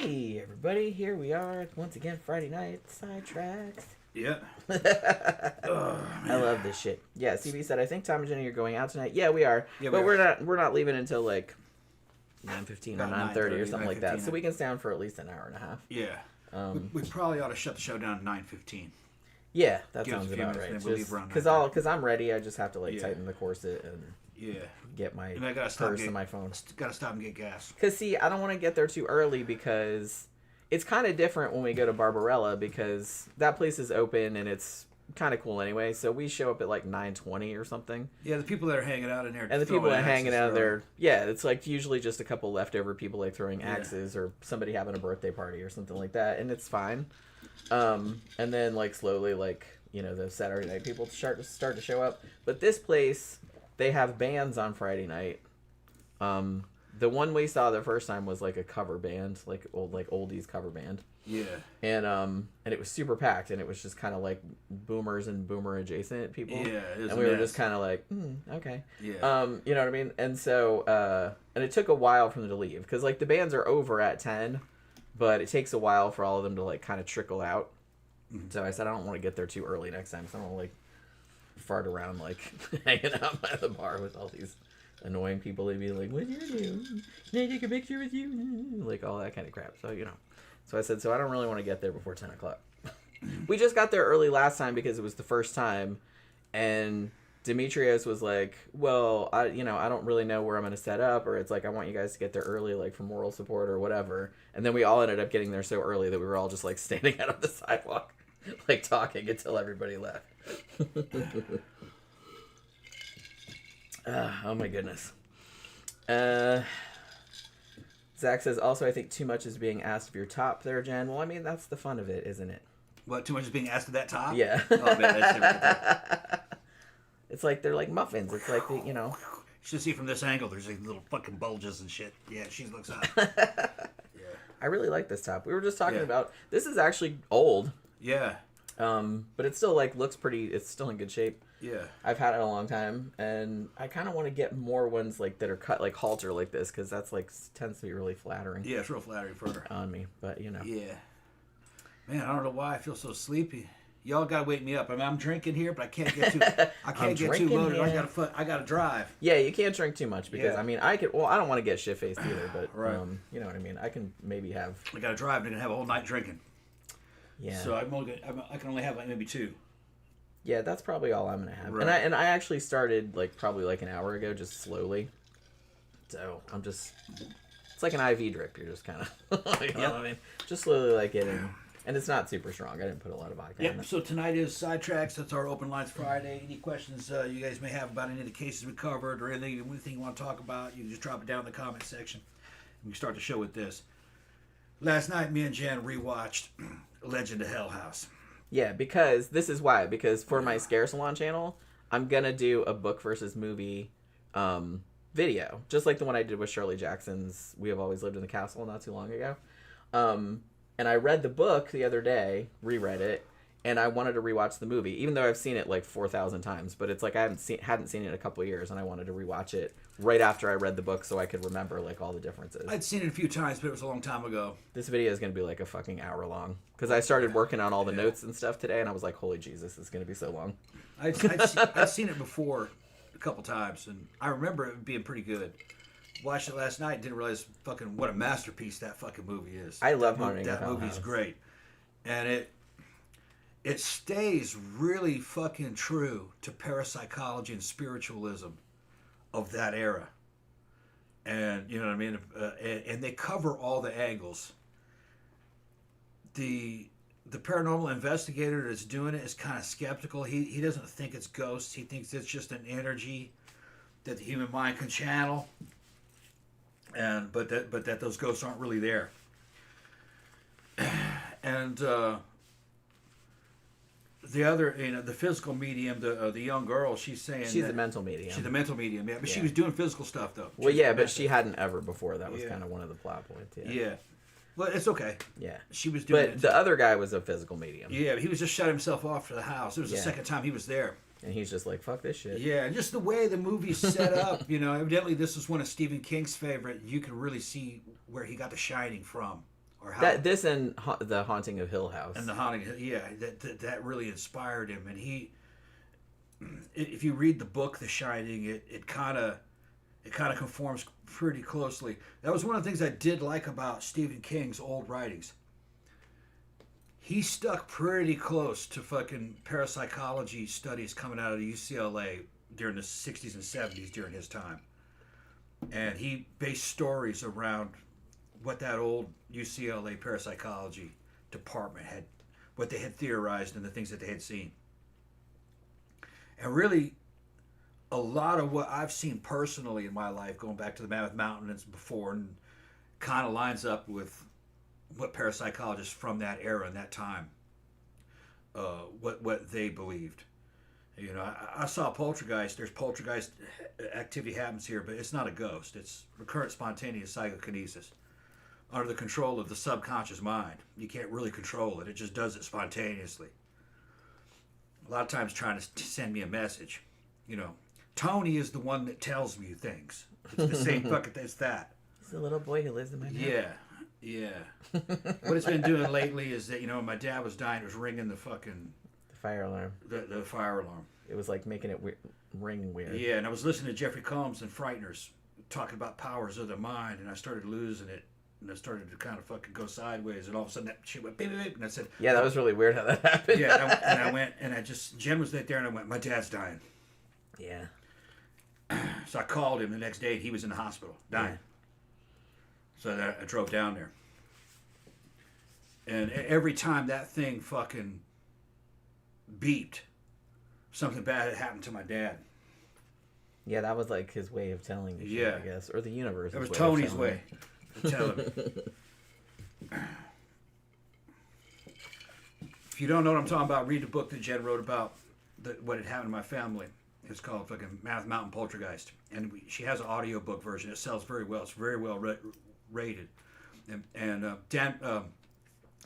Hey everybody, here we are once again Friday night, Sidetracks. Yeah. I love this shit. Yeah, CB said I think Tom and Jenny are going out tonight. Yeah, we are. Yeah, but we we're not leaving until like 9:15 or 9:30 or something like that. So we can stay on for at least an hour and a half. Yeah. We probably ought to shut the show down at 9:15. Yeah, that sounds about right. Because I'm ready, I just have to tighten the corset and get my purse and my phone. Gotta stop and get gas. Because see, I don't want to get there too early because it's kind of different when we go to Barbarella because that place is open and it's kind of cool anyway. So we show up at like 9:20 or something. Yeah, the people that are hanging out in there. And the people that are hanging out there, yeah, it's like usually just a couple leftover people like throwing axes or somebody having a birthday party or something like that, and it's fine. And then like slowly the Saturday night people start to show up. But this place, they have bands on Friday night. The one we saw the first time was like a cover band, like oldies cover band. Yeah. And it was super packed, and it was just kind of like boomers and boomer adjacent people. Yeah. And we were just kind of like, okay. Yeah. You know what I mean? And so, and it took a while for them to leave because like the bands are over at 10, but it takes a while for all of them to like kind of trickle out. Mm-hmm. So I said I don't want to get there too early next time, so I don't want to like fart around like hanging out by the bar with all these annoying people. They'd be like, "What do you do? Can I take a picture with you?" Like all that kind of crap. So so I said, so I don't really want to get there before 10 o'clock. We just got there early last time because it was the first time, and Demetrius was like, "Well, I don't really know where I'm going to set up," or it's like, "I want you guys to get there early, like for moral support or whatever." And then we all ended up getting there so early that we were all just like standing out on the sidewalk, like talking until everybody left. Oh my goodness. Zach says, also, I think too much is being asked of your top there, Jen. Well, I mean, that's the fun of it, isn't it? What, too much is being asked of that top? Yeah. Oh, man, that's it's like they're like muffins. It's like, You should see from this angle, there's like little fucking bulges and shit. Yeah, she looks hot. Yeah. I really like this top. We were just talking about, this is actually old. Yeah. But it still like looks pretty, it's still in good shape. Yeah. I've had it a long time, and I kind of want to get more ones like that are cut like halter like this, because that's like tends to be really flattering. Yeah, it's real flattering for her. On me, but Yeah. Man, I don't know why I feel so sleepy. Y'all gotta wake me up. I mean, I'm drinking here, but I can't get too. I can't get too loaded. Yeah. I gotta drive. Yeah, you can't drink too much because I mean, I could. Well, I don't want to get shit faced either, but right. You know what I mean. I can maybe have. I gotta drive. I'm gonna have a whole night drinking. Yeah. So I can only have like maybe 2. Yeah, that's probably all I'm gonna have. Right. And I actually started like probably like an hour ago, just slowly. So I'm just. It's like an IV drip. You're just kind of. You know what I mean? Just slowly like getting. And it's not super strong. I didn't put a lot of vodka in it. So tonight is Sidetracks. That's our Open Lines Friday. Any questions you guys may have about any of the cases we covered or anything you want to talk about, you can just drop it down in the comment section. And we can start the show with this. Last night, me and Jan rewatched Legend of Hell House. Yeah, because this is why. Because for my Scare Salon channel, I'm going to do a book versus movie video. Just like the one I did with Shirley Jackson's We Have Always Lived in the Castle not too long ago. And I read the book the other day, reread it, and I wanted to rewatch the movie, even though I've seen it like 4,000 times. But it's like I hadn't seen it in a couple of years, and I wanted to rewatch it right after I read the book so I could remember like all the differences. I'd seen it a few times, but it was a long time ago. This video is going to be like a fucking hour long because I started working on all the notes and stuff today, and I was like, holy Jesus, this is going to be so long. I'd seen it before a couple times, and I remember it being pretty good. Watched it last night. Didn't realize fucking what a masterpiece that fucking movie is. I love Haunting of that Hell movie's House. Great, and it stays really fucking true to parapsychology and spiritualism of that era. And you know what I mean. And they cover all the angles. The paranormal investigator that's doing it is kind of skeptical. He doesn't think it's ghosts. He thinks it's just an energy that the human mind can channel. But that those ghosts aren't really there. And the other, the physical medium, the young girl, she's saying she's the mental medium. She's the mental medium, yeah. But she was doing physical stuff though. Well, yeah, but she hadn't ever before. That was kind of one of the plot points. Yeah. Well, it's okay. Yeah. She was doing it. But the other guy was a physical medium. Yeah, he was just shut himself off to the house. It was the second time he was there. And he's just like, fuck this shit. Yeah, and just the way the movie's set up, evidently this is one of Stephen King's favorite. You can really see where he got The Shining from, or how This and the Haunting of Hill House. and the haunting, yeah, that really inspired him. And if you read the book The Shining, it kind of conforms pretty closely. That was one of the things I did like about Stephen King's old writings. He stuck pretty close to fucking parapsychology studies coming out of UCLA during the 60s and 70s during his time. And he based stories around what that old UCLA parapsychology department what they had theorized and the things that they had seen. And really, a lot of what I've seen personally in my life, going back to the Mammoth Mountains before, and kind of lines up with what parapsychologists from that era and that time, what they believed. You know, I saw poltergeist. There's poltergeist activity happens here, but it's not a ghost. It's recurrent spontaneous psychokinesis under the control of the subconscious mind. You can't really control it. It just does it spontaneously. A lot of times trying to send me a message. You know, Tony is the one that tells me things. It's the same fucking as that. He's the little boy who lives in my mouth. Yeah. What it's been doing lately is that, you know, when my dad was dying, it was ringing the fucking... The fire alarm. The fire alarm. It was like making it ring weird. Yeah, and I was listening to Jeffrey Combs and Frighteners talking about powers of the mind, and I started losing it. And I started to kind of fucking go sideways, and all of a sudden that shit went beep, beep, beep, and I said... Yeah, that was really weird how that happened. Yeah, and I went, and Jen was right there, and I went, my dad's dying. Yeah. So I called him the next day, and he was in the hospital, dying. Yeah. So I drove down there. And every time that thing fucking beeped, something bad had happened to my dad. Yeah, that was like his way of telling you, yeah. I guess. Or the universe. It was Tony's way of telling me. If you don't know what I'm talking about, read the book that Jen wrote about what had happened to my family. It's called fucking Mammoth Mountain Poltergeist. And she has an audiobook version. It sells very well. It's very well rated. And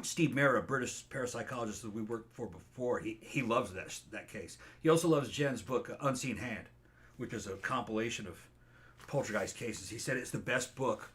Steve Mera, a British parapsychologist that we worked for before, he loves that case. He also loves Jen's book, Unseen Hand, which is a compilation of poltergeist cases. He said it's the best book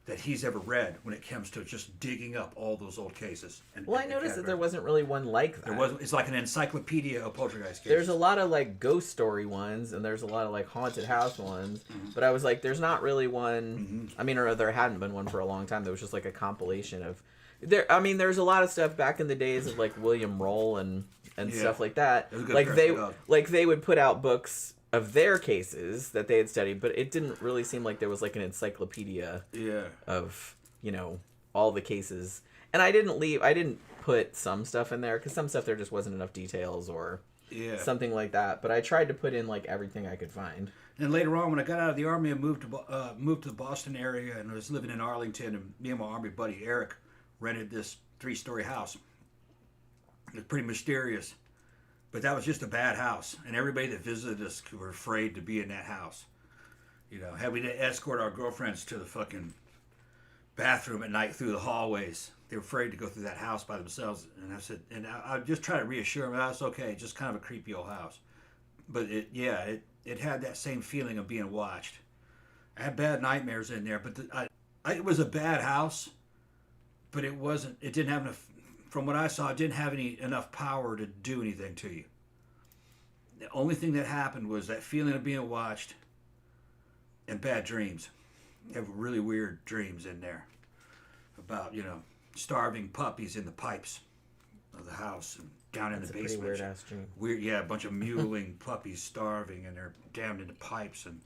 that he's ever read when it comes to just digging up all those old cases. I noticed that there wasn't really one like that. It's like an encyclopedia of poltergeist cases. There's a lot of like ghost story ones, and there's a lot of like haunted house ones. Mm-hmm. But I was like, there's not really one. Mm-hmm. I mean, or there hadn't been one for a long time. There was just like a compilation of. There's a lot of stuff back in the days of like William Roll and stuff like that. Like they would put out books of their cases that they had studied, but it didn't really seem like there was like an encyclopedia of, you know, all the cases. And I didn't put some stuff in there because some stuff there just wasn't enough details or something like that. But I tried to put in like everything I could find. And later on, when I got out of the Army, I moved to the Boston area and was living in Arlington. And me and my Army buddy Eric rented this 3-story house. It was pretty mysterious. But that was just a bad house, and everybody that visited us were afraid to be in that house. You know, had we to escort our girlfriends to the fucking bathroom at night through the hallways. They were afraid to go through that house by themselves. And I said, and I just try to reassure them, that's okay, just kind of a creepy old house. But it had that same feeling of being watched. I had bad nightmares in there, but it was a bad house, but it didn't have enough. From what I saw, it didn't have enough power to do anything to you. The only thing that happened was that feeling of being watched and bad dreams. You have really weird dreams in there about, you know, starving puppies in the pipes of the house and down in the basement. That's a pretty weird-ass dream. Weird, yeah, a bunch of mewling puppies starving and they're down in the pipes, and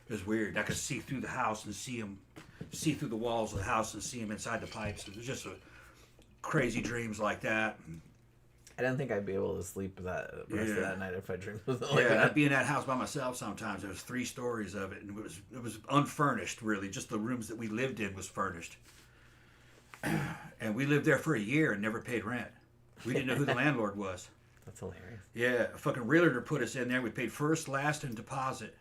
it was weird. I could see through the house and see through the walls of the house and see them inside the pipes. It was just crazy dreams like that. I didn't think I'd be able to sleep the rest of that night if I dreamed like that. I'd be in that house by myself sometimes. There was 3 stories of it, and it was unfurnished, really. Just the rooms that we lived in was furnished. And we lived there for a year and never paid rent. We didn't know who the landlord was. That's hilarious. Yeah, a fucking realtor put us in there. We paid first, last, and deposit.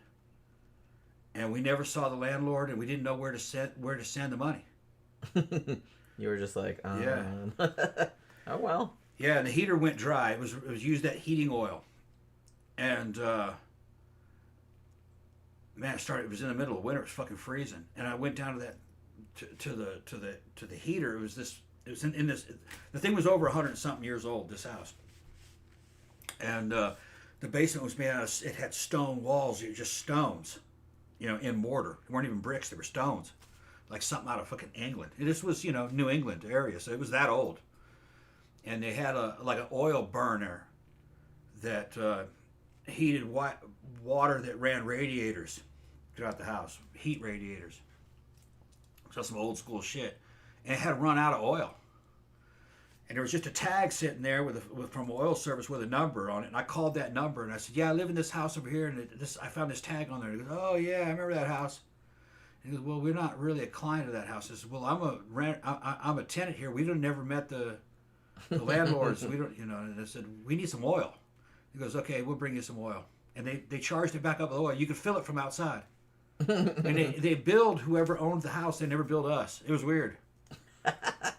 And we never saw the landlord, and we didn't know where to send the money. You were just like, yeah. Oh, well. Yeah, and the heater went dry. It was used that heating oil. And, man, it was in the middle of winter. It was fucking freezing. And I went down to that, to the heater. It was this It was in this. The thing was over 100 and something years old. This house, and the basement was made out of. It had stone walls, just stones, in mortar. They weren't even bricks; they were stones, like something out of fucking England. And this was, New England area, so it was that old. And they had an oil burner that heated water that ran radiators throughout the house, heat radiators. So some old school shit. And it had run out of oil. And there was just a tag sitting there from oil service with a number on it. And I called that number and I said, yeah, I live in this house over here. And I found this tag on there. He goes, oh, yeah, I remember that house. And he goes, well, we're not really a client of that house. I said, well, I'm a tenant here. We've never met the landlords. We don't, and I said, we need some oil. He goes, okay, we'll bring you some oil. And they charged it back up with oil. You could fill it from outside. And they billed whoever owned the house. They never billed us. It was weird.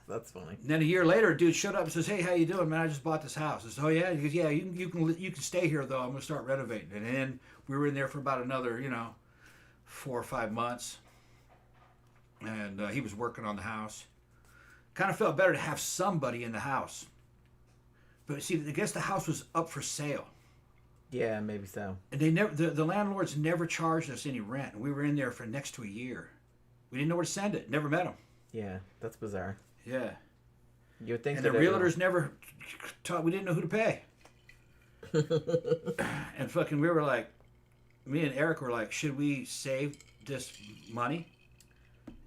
That's funny. And then a year later, a dude showed up and says, hey, how you doing, man? I just bought this house. I said, oh, yeah? He goes, yeah, you can stay here, though. I'm going to start renovating. And then we were in there for about another, 4 or 5 months. And he was working on the house. Kind of felt better to have somebody in the house. But see, I guess the house was up for sale. Yeah, maybe so. And they never, the landlords never charged us any rent. And we were in there for next to a year. We didn't know where to send it. Never met them. Yeah, that's bizarre. Yeah. You would think. And the realtors never taught. We didn't know who to pay. And fucking, we were like, me and Eric were like, should we save this money?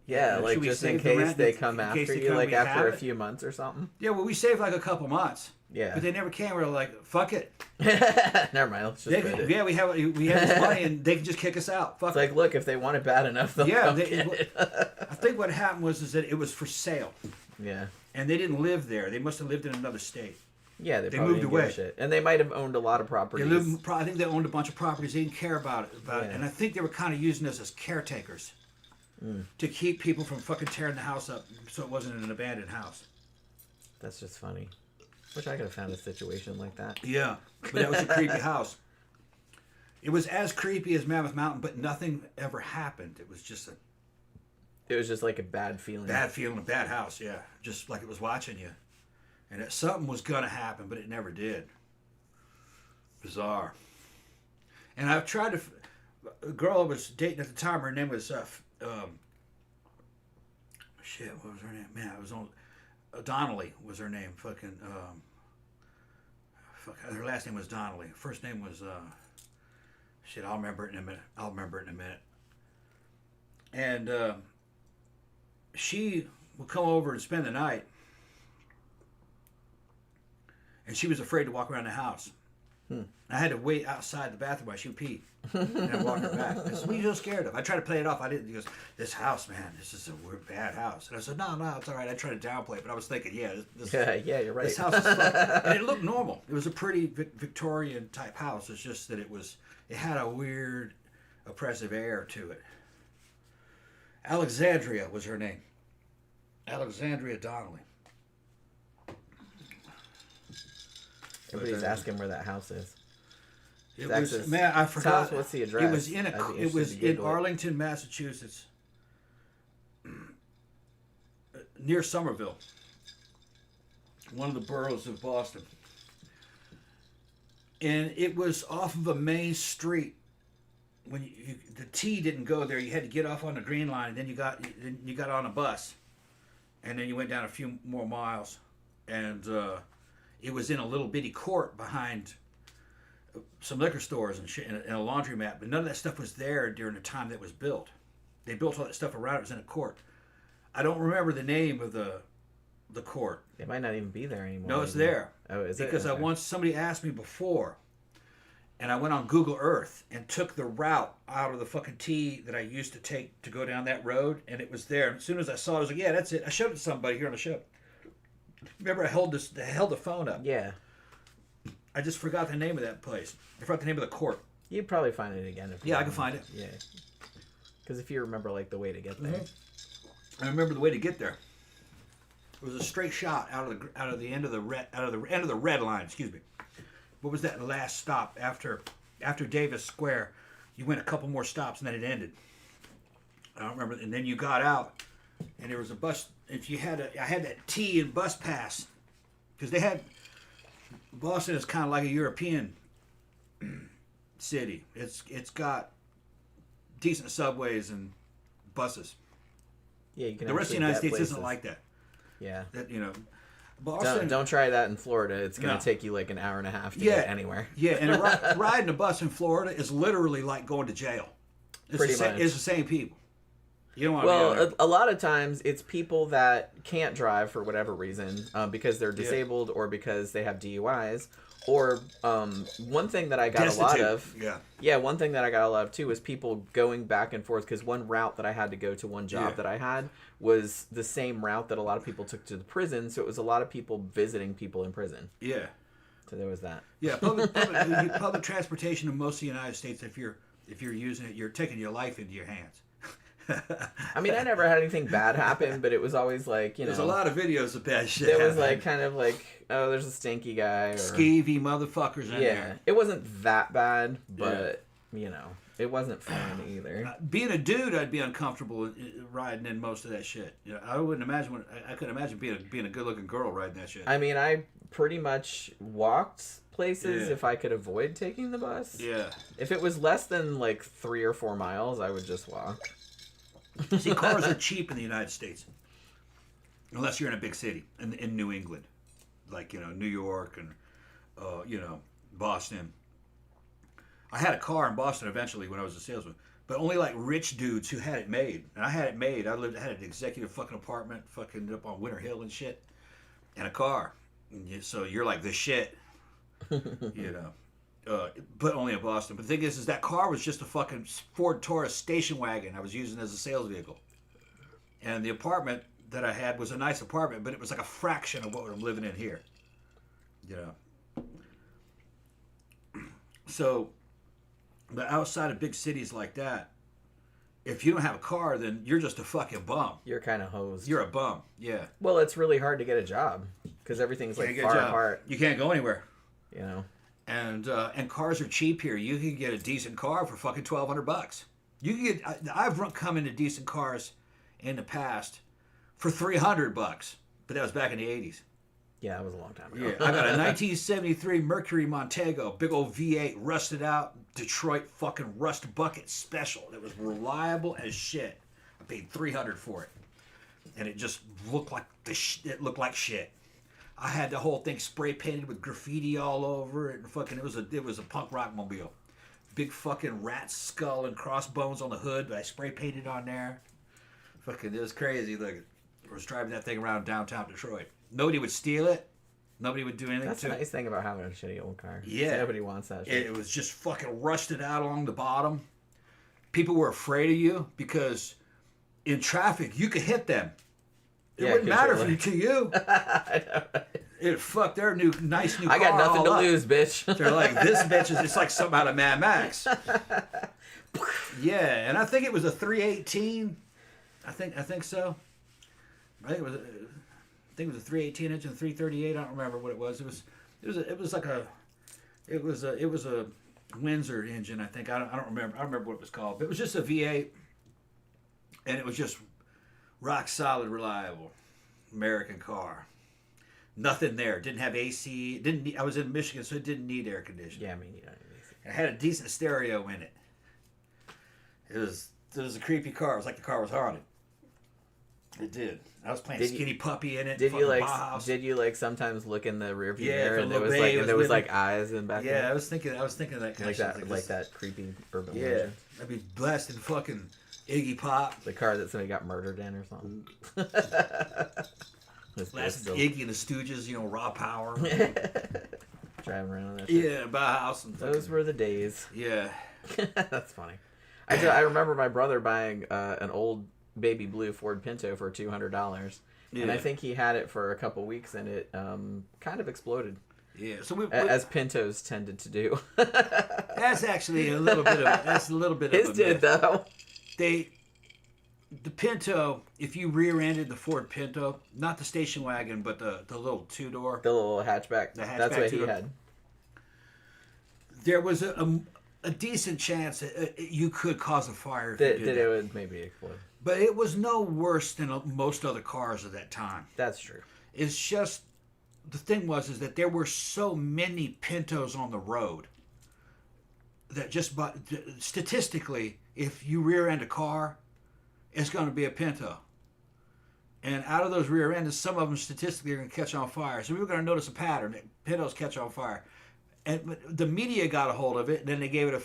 Yeah, like just in case they come after you, like after a few months or something. Yeah, well, we saved like a couple months. Yeah. But they never came. We were like, fuck it. Never mind. Let's just spend it. Yeah, we have this money and they can just kick us out. Fuck it's like, look, if they want it bad enough, they'll come get it. I think what happened was that it was for sale. Yeah. And they didn't live there. They must have lived in another state. Yeah, they moved away. Shit. And they might have owned a lot of properties. I think they owned a bunch of properties. They didn't care about it. And I think they were kind of using us as caretakers to keep people from fucking tearing the house up so it wasn't an abandoned house. That's just funny. Wish I could have found a situation like that. Yeah, but that was a creepy house. It was as creepy as Mammoth Mountain, but nothing ever happened. It was just like a bad feeling. Bad feeling, a bad house, yeah. Just like it was watching you. And that something was going to happen, but it never did. Bizarre. And I've tried to... A girl I was dating at the time, her name was... shit, what was her name? Man, it was on... Donnelly was her name. Fucking... her last name was Donnelly. First name was... shit, I'll remember it in a minute. And she would come over and spend the night. And she was afraid to walk around the house. I had to wait outside the bathroom while she would pee. And I'd walk her back. I said, what are you so scared of? I tried to play it off. I didn't. He goes, this house, man, this is a bad house. And I said, no, it's all right. I tried to downplay it. But I was thinking, yeah, you're right. This house is fucked. And it looked normal. It was a pretty Victorian type house. It's just that it had a weird, oppressive air to it. Alexandria was her name. Alexandria Donnelly. Everybody's asking where that house is. It was, man, I forgot. Tell us what's the address. It was in Arlington, Massachusetts, near Somerville, one of the boroughs of Boston. And it was off of a main street. When the T didn't go there, you had to get off on the Green Line, and then you got on a bus, and then you went down a few more miles, and it was in a little bitty court behind some liquor stores and shit, and a laundromat. But none of that stuff was there during the time that was built. They built all that stuff around it. It was in a court. I don't remember the name of the court. It might not even be there anymore. No, it's there. Oh, is it? Because somebody asked me before, and I went on Google Earth and took the route out of the fucking T that I used to take to go down that road, and it was there. And as soon as I saw it, I was like, yeah, that's it. I showed it to somebody here on the show. Remember, I held the phone up. Yeah. I just forgot the name of that place. I forgot the name of the court. You'd probably find it again. I can find it. Yeah. Because if you remember, like, the way to get there. Mm-hmm. I remember the way to get there. It was a straight shot out of the end of the red line. Excuse me. What was that last stop after Davis Square? You went a couple more stops and then it ended. I don't remember. And then you got out, and there was a bus. If you had I had that T in bus pass, because they had Boston is kind of like a European city. It's got decent subways and buses. Yeah, you can. The rest of the United States isn't like that. Yeah. That Boston. Don't try that in Florida. It's going to take you like an hour and a half to get anywhere. Yeah, and riding a bus in Florida is literally like going to jail. It's the same people. You don't want to be a lot of times it's people that can't drive for whatever reason, because they're disabled or because they have DUIs. Or one thing that I got a lot of, one thing that I got a lot of too is people going back and forth, because one route that I had to go to one job that I had was the same route that a lot of people took to the prison, so it was a lot of people visiting people in prison. Yeah. So there was that. Yeah, public transportation in most of the United States, if you're using it, you're taking your life into your hands. I mean, I never had anything bad happen, but it was always like, there's a lot of videos of bad shit. It was like kind of like, oh, there's a stinky guy, or skeevy motherfuckers in there. Yeah, it wasn't that bad, but it wasn't fun either. Being a dude, I'd be uncomfortable riding in most of that shit. I wouldn't imagine. I couldn't imagine being a good-looking girl riding that shit. I mean, I pretty much walked places if I could avoid taking the bus. Yeah. If it was less than like 3 or 4 miles, I would just walk. See, cars are cheap in the United States, unless you're in a big city in New England, like New York and Boston. I had a car in Boston eventually when I was a salesman, but only like rich dudes who had it made. And I had it made. I had an executive fucking apartment, fucking up on Winter Hill and shit, and a car. So you're like the shit, but only in Boston. But the thing is that car was just a fucking Ford Taurus station wagon I was using as a sales vehicle. And the apartment that I had was a nice apartment, but it was like a fraction of what I'm living in here. So, but outside of big cities like that, if you don't have a car, then you're just a fucking bum. You're kind of hosed. You're a bum, yeah. Well, it's really hard to get a job because everything's like far apart. You can't go anywhere. And cars are cheap here. You can get a decent car for fucking $1,200. You can get. I've come into decent cars in the past for $300, but that was back in the '80s. Yeah, that was a long time ago. Yeah, I got a 1973 Mercury Montego, big old V8, rusted out, Detroit fucking rust bucket special. It was reliable as shit. I paid $300 for it, and it just looked like it looked like shit. I had the whole thing spray painted with graffiti all over it, and fucking it was a punk rock mobile. Big fucking rat skull and crossbones on the hood, but I spray painted on there. Fucking, it was crazy. Look, I was driving that thing around downtown Detroit. Nobody would steal it. Nobody would do anything to it. That's the nice thing about having a shitty old car. Yeah. Nobody wants that shit. It was just fucking rusted out along the bottom. People were afraid of you because in traffic, you could hit them. It wouldn't matter to you. I know. It fucked their nice new car. I got nothing to lose, bitch. They're like, this bitch is it's like something out of Mad Max. Yeah, and I think it was a 318. I think so. I think it was a 318 engine, 338. I don't remember what it was. It was a Windsor engine. I think I don't remember. I don't remember what it was called. But it was just a V8, and it was just rock solid, reliable American car. Nothing there. Didn't have AC. I was in Michigan, so it didn't need air conditioning. Yeah, I mean, you don't need AC. It had a decent stereo in it. It was a creepy car. It was like the car was haunted. It did. I was playing Skinny Puppy in it. Did you like sometimes look in the rearview mirror and there was like eyes in back? Yeah, I was thinking of that kind of shit. Like that creepy urban legend. I'd be blasting fucking Iggy Pop. The car that somebody got murdered in or something. Blasting Iggy and the Stooges, raw power. Driving around on that shit. Yeah, Bauhaus. Those were the days. Yeah. That's funny. I remember my brother buying an old baby blue Ford Pinto for $200. Yeah. And I think he had it for a couple weeks and it kind of exploded. Yeah, so as Pintos tended to do. That's actually a little bit of his did though. The Pinto, if you rear-ended the Ford Pinto, not the station wagon, but the little two-door, the little hatchback. That's what he had. There was a decent chance that you could cause a fire. That it would maybe explode. But it was no worse than most other cars at that time. That's true. It's just, the thing is that there were so many Pintos on the road that statistically, if you rear end a car, it's going to be a Pinto. And out of those rear ends, some of them statistically are going to catch on fire. So we were going to notice a pattern that Pintos catch on fire. And the media got a hold of it, and then they gave it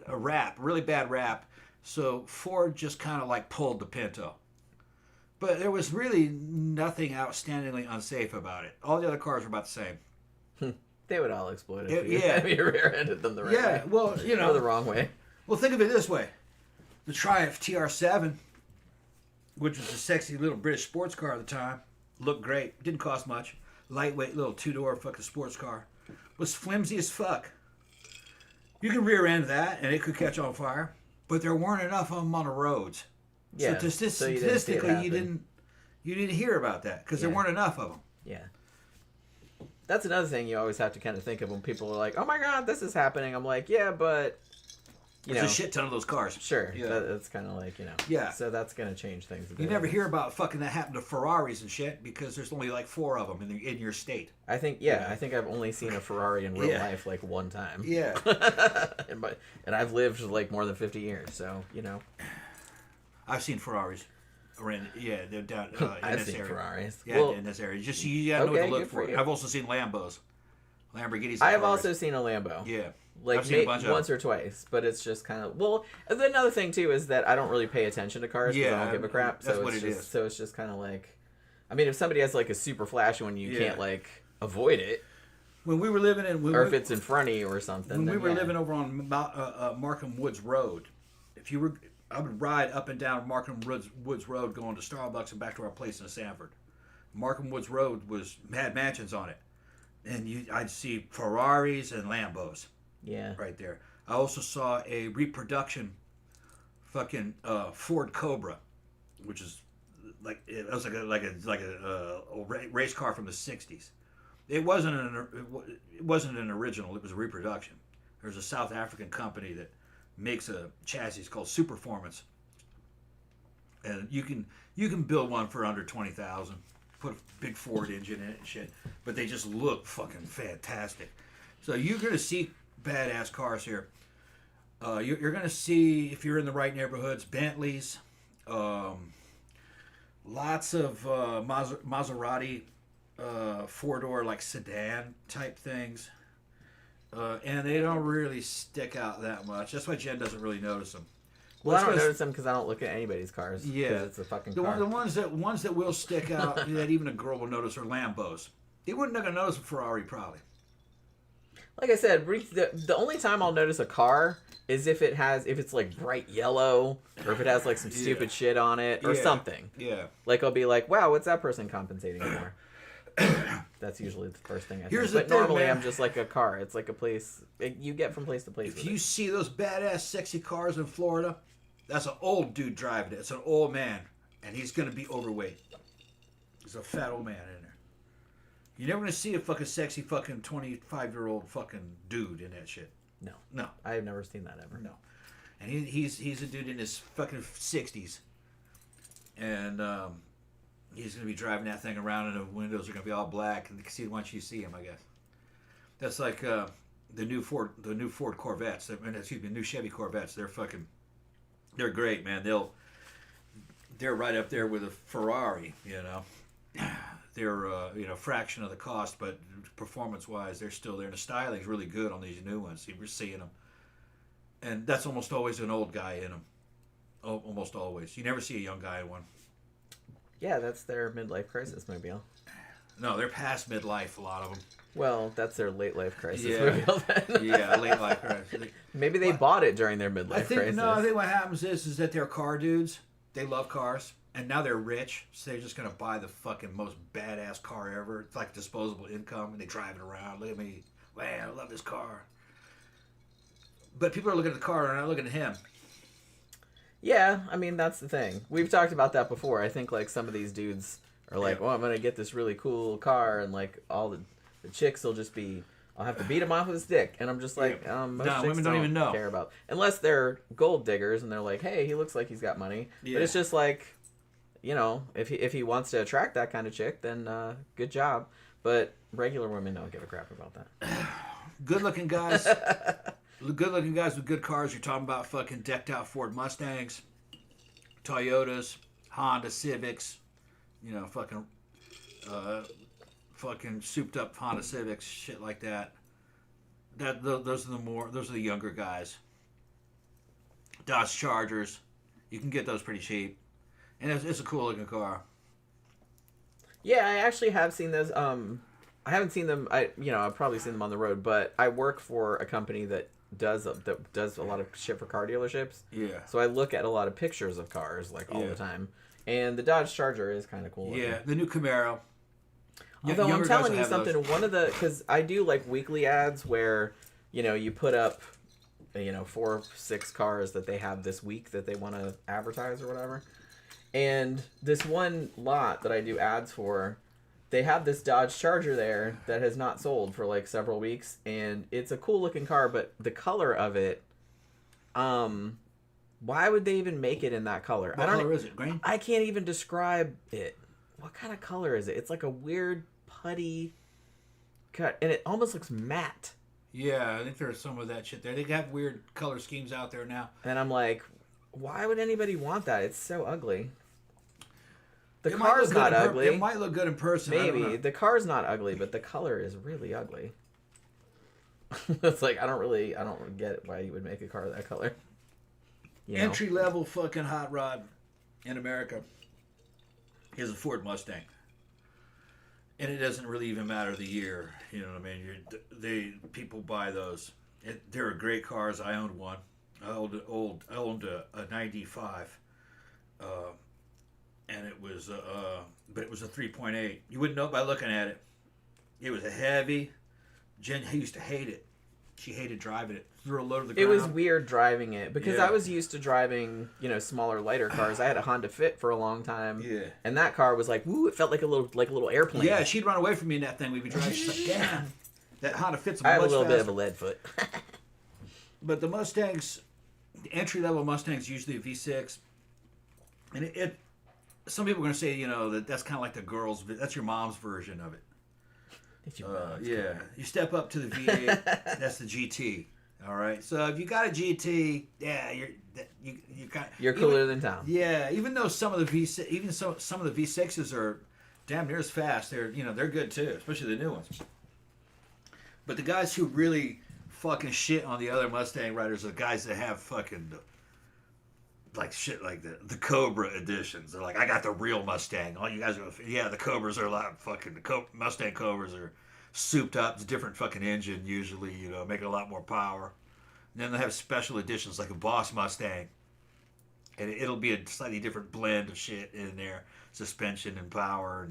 a rap, really bad rap. So Ford just kind of like pulled the Pinto. But there was really nothing outstandingly unsafe about it. All the other cars were about the same. They would all explode if you rear-ended them the right way. Yeah, well, you know. Or the wrong way. Well, think of it this way. The Triumph TR7, which was a sexy little British sports car at the time, looked great. Didn't cost much. Lightweight little two-door fucking sports car. Was flimsy as fuck. You could rear-end that, and it could catch on fire. But there weren't enough of them on the roads. Yeah, so statistically, you didn't hear about that because there weren't enough of them. Yeah. That's another thing you always have to kind of think of when people are like, "Oh my God, this is happening." I'm like, "Yeah, but there's a shit ton of those cars." Sure, yeah. That's kind of like Yeah. So that's gonna change things a bit. You never hear about fucking that happened to Ferraris and shit because there's only like 4 of them in your state. I think I've only seen a Ferrari in real life like one time. Yeah. and I've lived like more than 50 years, so I've seen Ferraris. They're down in I've this seen area. Ferraris. Yeah, in this area. Just you gotta know what to look for. You. I've also seen Lambos, Lamborghinis. I have also seen a Lambo. Yeah, like once or twice, but it's just kind of another thing too is that I don't really pay attention to cars because I don't give a crap. That's what it is. So it's just kind of like, I mean, if somebody has like a super flashy one, you can't like avoid it. When we were living in, if it's in front of you or something. When we were living over on Markham Woods Road, I would ride up and down Markham Woods Road going to Starbucks and back to our place in Sanford. Markham Woods Road had mansions on it. And I'd see Ferraris and Lambos. Yeah. Right there. I also saw a reproduction fucking Ford Cobra, which is it was like a race car from the 60s. It wasn't an original, it was a reproduction. There's a South African company that makes a chassis called Superformance, and you can build one for under 20,000. Put a big Ford engine in it and shit, but they just look fucking fantastic. So you're gonna see badass cars here. You're gonna see, if you're in the right neighborhoods, Bentleys, lots of Maserati, 4-door like sedan type things. And they don't really stick out that much. That's why Jen doesn't really notice them. Well, I don't notice them because I don't look at anybody's cars. Yeah, it's a fucking car. The ones that will stick out that even a girl will notice are Lambos. They wouldn't gonna notice a Ferrari probably. Like I said, the only time I'll notice a car is if it's like bright yellow or if it has like some stupid shit on it or something. Yeah. Like I'll be like, wow, what's that person compensating for? That's usually the first thing I think. But normally I'm just like a car. It's like a place you get from place to place. If you see those badass sexy cars in Florida, that's an old dude driving it. It's an old man, and he's gonna be overweight. There's a fat old man in there. You're never gonna see a fucking sexy fucking 25-year-old fucking dude in that shit. No. I've never seen that ever. No. And he's a dude in his fucking 60s, and he's going to be driving that thing around, and the windows are going to be all black, and you can see once you see him, I guess. That's like the new Ford Corvettes. New Chevy Corvettes. They're great, man. They're right up there with a Ferrari, you know. They're fraction of the cost, but performance-wise, they're still there. And the styling's really good on these new ones. We're seeing them, and that's almost always an old guy in them. Almost always. You never see a young guy in one. Yeah, that's their midlife crisis mobile. No, they're past midlife, a lot of them. Well, that's their late life crisis mobile then. Yeah, late life crisis. Maybe they bought it during their midlife crisis. No, I think what happens is that they're car dudes. They love cars. And now they're rich, so they're just going to buy the fucking most badass car ever. It's like disposable income, and they drive it around. Look at me. Man, I love this car. But people are looking at the car, and not looking at him. Yeah, I mean, that's the thing. We've talked about that before. I think, like, some of these dudes are like, well, I'm going to get this really cool car, and, like, all the chicks will just be I'll have to beat him off with a stick. And I'm just like, most chicks women don't even know. care about, unless they're gold diggers and they're like, hey, he looks like he's got money. Yeah. But it's just like, you know, if he wants to attract that kind of chick, then good job. But regular women don't give a crap about that. Good-looking guys. Good-looking guys with good cars. You're talking about fucking decked-out Ford Mustangs, Toyotas, Honda Civics, you know, fucking souped-up Honda Civics, shit like that. Those are the younger guys. Dodge Chargers, you can get those pretty cheap, and it's a cool-looking car. Yeah, I actually have seen those. I haven't seen them. I've probably seen them on the road, but I work for a company that does a lot of shit for car dealerships. Yeah. So I look at a lot of pictures of cars all the time, and the Dodge Charger is kind of cool. Yeah, the new Camaro. Although I'm telling you something, because I do like weekly ads where, you know, you put up, 4 or 6 cars that they have this week that they want to advertise or whatever. And this one lot that I do ads for, they have this Dodge Charger there that has not sold for like several weeks, and it's a cool looking car, but the color of it, why would they even make it in that color? What color is it? Green? I can't even describe it. What kind of color is it? It's like a weird putty cut, and it almost looks matte. Yeah, I think there's some of that shit there. They have weird color schemes out there now. And I'm like, why would anybody want that? It's so ugly. The It car's not ugly. It might look good in person. Maybe. The car's not ugly, but the color is really ugly. It's like, I don't get why you would make a car that color. Entry level fucking hot rod in America is a Ford Mustang. And it doesn't really even matter the year. You know what I mean? People buy those. They're great cars. I owned one. I owned a 95. And it was but it was a 3.8. You wouldn't know by looking at it. It was a heavy. Jen used to hate it. She hated driving it. Threw a load of the ground. It was weird driving it because I was used to driving, smaller, lighter cars. I had a Honda Fit for a long time. Yeah. And that car was like, woo, it felt like a little airplane. Yeah, she'd run away from me in that thing. We'd be driving. She's like, damn. That Honda Fit's I have a little faster. bit of a lead foot. But the Mustangs, the entry level Mustangs, usually a V6. And it some people are going to say, that's kind of like the girls, that's your mom's version of it. It's your mom's yeah. car. You step up to the V8, that's the GT. All right. So if you got a GT, yeah, you're cooler than town. Yeah, even though some of the some of the V6s are damn near as fast, they're good too, especially the new ones. But the guys who really fucking shit on the other Mustang riders are the guys that have fucking like shit like the Cobra editions. They're like, I got the real Mustang. All you guys are, the Cobras are like fucking Mustang Cobras are souped up. It's a different fucking engine usually, making a lot more power. And then they have special editions like a Boss Mustang, and it'll be a slightly different blend of shit in there, suspension and power,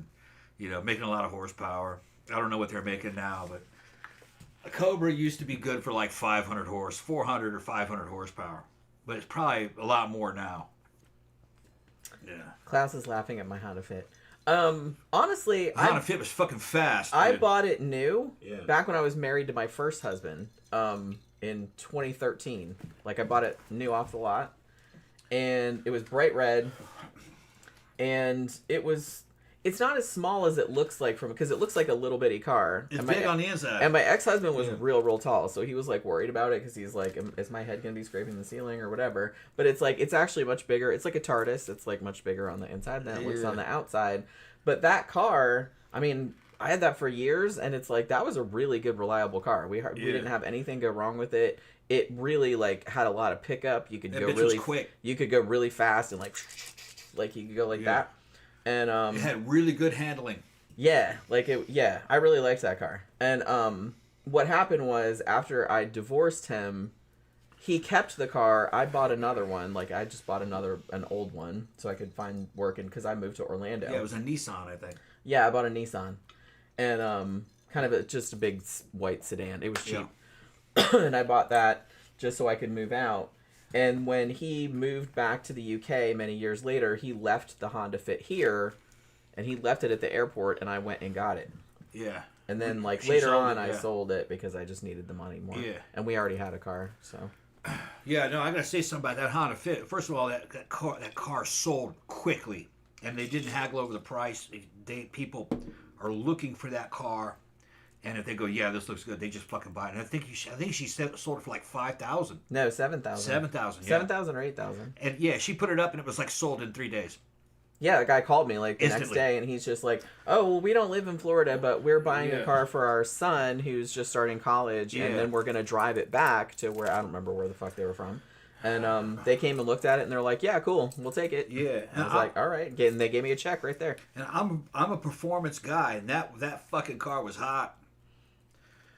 and making a lot of horsepower. I don't know what they're making now, but a Cobra used to be good for like 400 or 500 horsepower. But it's probably a lot more now. Yeah. Klaus is laughing at my Honda Fit. Honestly, the Honda Fit was fucking fast. Dude. I bought it new back when I was married to my first husband. In 2013, like I bought it new off the lot, and it was bright red, and it's not as small as it looks like because it looks like a little bitty car. It's big on the inside. And my ex-husband was real tall, so he was like worried about it because he's like, is my head gonna be scraping the ceiling or whatever? But it's like, it's actually much bigger. It's like a TARDIS. It's like much bigger on the inside than it looks on the outside. But that car, I mean, I had that for years, and it's like, that was a really good, reliable car. We didn't have anything go wrong with it. It really like had a lot of pickup. You could go really quick. You could go really fast and like you could go like that. And it had really good handling. Yeah, I really liked that car. And what happened was after I divorced him, he kept the car. I bought another one. Like I just bought an old one so I could find work because I moved to Orlando. Yeah, it was a Nissan, I think. Yeah, I bought a Nissan, and kind of just a big white sedan. It was cheap, and I bought that just so I could move out. And when he moved back to the UK many years later, he left the Honda Fit here, and he left it at the airport, and I went and got it. Yeah. And then like She later sold on, it, I yeah. sold it because I just needed the money more. Yeah. And we already had a car, so. Yeah, no, I gotta say something about that Honda Fit. First of all, that car sold quickly, and they didn't haggle over the price. People are looking for that car, and if they go, yeah, this looks good, they just fucking buy it. And I think she sold it for like $5,000. No, 7,000. 7,000. Yeah. 7,000 or 8,000. And yeah, she put it up, and it was like sold in 3 days. Yeah, the guy called me like the Instantly. next day, and he's just like, "Oh, well, we don't live in Florida, but we're buying Yeah. a car for our son who's just starting college, Yeah. and then we're gonna drive it back to where I don't remember where the fuck they were from." And they came and looked at it, and they're like, "Yeah, cool, we'll take it." Yeah, And I was like, "All right," and they gave me a check right there. And I'm a performance guy, and that fucking car was hot.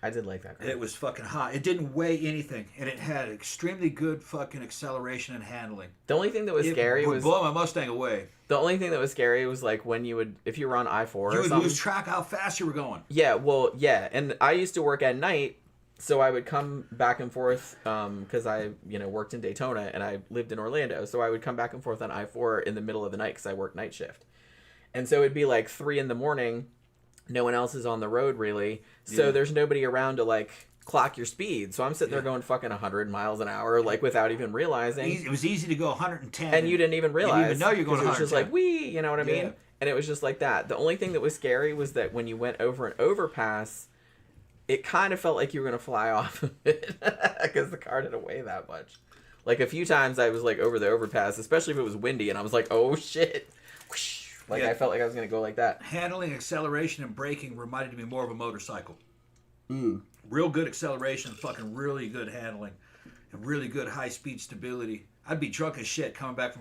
I did like that car. It was fucking hot. It didn't weigh anything, and it had extremely good fucking acceleration and handling. The only thing that was It scary would was blow my Mustang away. the only thing that was scary was like when you would, if you were on I-4 You or would something. lose track how fast you were going. Yeah, well, yeah, and I used to work at night, so I would come back and forth because I, worked in Daytona and I lived in Orlando, so I would come back and forth on I-4 in the middle of the night because I worked night shift, and so it'd be like 3 a.m. No one else is on the road really, so Yeah. there's nobody around to like clock your speed. So I'm sitting there going fucking 100 miles an hour, like without even realizing. It was easy to go 110. And you didn't even realize. You didn't even know you're going 'cause it was just 110. like, wee, you know what I mean? Yeah. And it was just like that. The only thing that was scary was that when you went over an overpass, it kind of felt like you were going to fly off of it because the car didn't weigh that much. Like a few times I was like over the overpass, especially if it was windy, and I was like, oh shit. Whoosh. Like Yeah. I felt like I was going to go like that. Handling, acceleration, and braking reminded me more of a motorcycle. Mm. Real good acceleration, fucking really good handling, and really good high-speed stability. I'd be drunk as shit coming back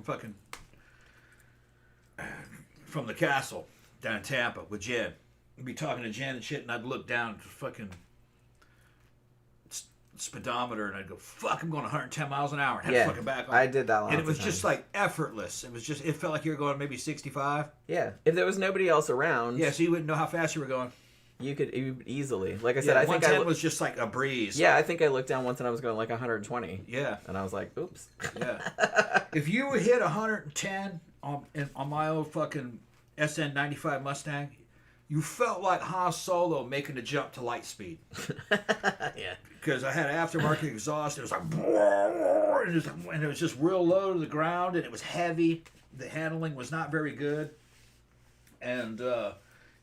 from the castle down in Tampa with Jen. I'd be talking to Jen and shit, and I'd look down at the fucking speedometer, and I'd go, fuck, I'm going 110 miles an hour. And have to fucking back on. I did that lots And it was of just times. like effortless. It felt like you were going maybe 65. Yeah. If there was nobody else around, Yeah, so you wouldn't know how fast you were going. you could easily. Like I said, Yeah, I think 110 was just like a breeze. Yeah, I think I looked down once and I was going like 120. Yeah. And I was like, oops. Yeah. If you would hit 110 on my old fucking SN95 Mustang, you felt like Han Solo making the jump to light speed. Yeah. Because I had aftermarket exhaust. It was like, and it was just real low to the ground, and it was heavy. The handling was not very good. And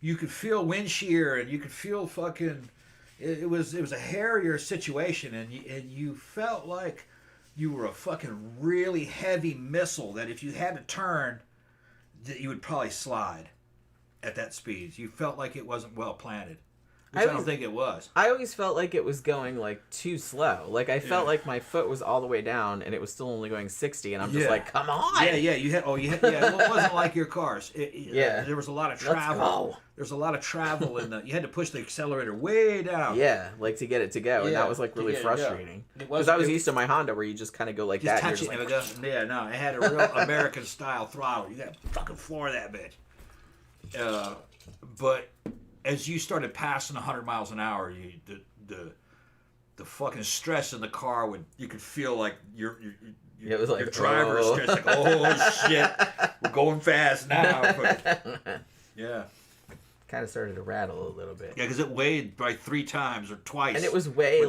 you could feel wind shear, and you could feel fucking... It was a hairier situation, and you felt like you were a fucking really heavy missile that if you had to turn, that you would probably slide at that speed. You felt like it wasn't well planted. Which I don't think it was. I always felt like it was going like too slow. Like I felt like my foot was all the way down and it was still only going 60, and I'm just like, come on. Yeah. Well, it wasn't like your cars. There was a lot of travel. Let's go. There's a lot of travel in the. You had to push the accelerator way down. Yeah, like to get it to go, and Yeah, that was like really to get it to go. frustrating. It Because I was used to my Honda where you just kind of go like Just that. And touch you're it just and like, it goes. Yeah, no, it had a real American style throttle. You got to fucking floor that bitch. But as you started passing 100 miles an hour, the fucking stress in the car you could feel like your it was like, your driver is oh. stressed, like, oh shit, we're going fast now. Yeah. kind of started to rattle a little bit. Yeah, because it weighed by 3 times or twice. And it was way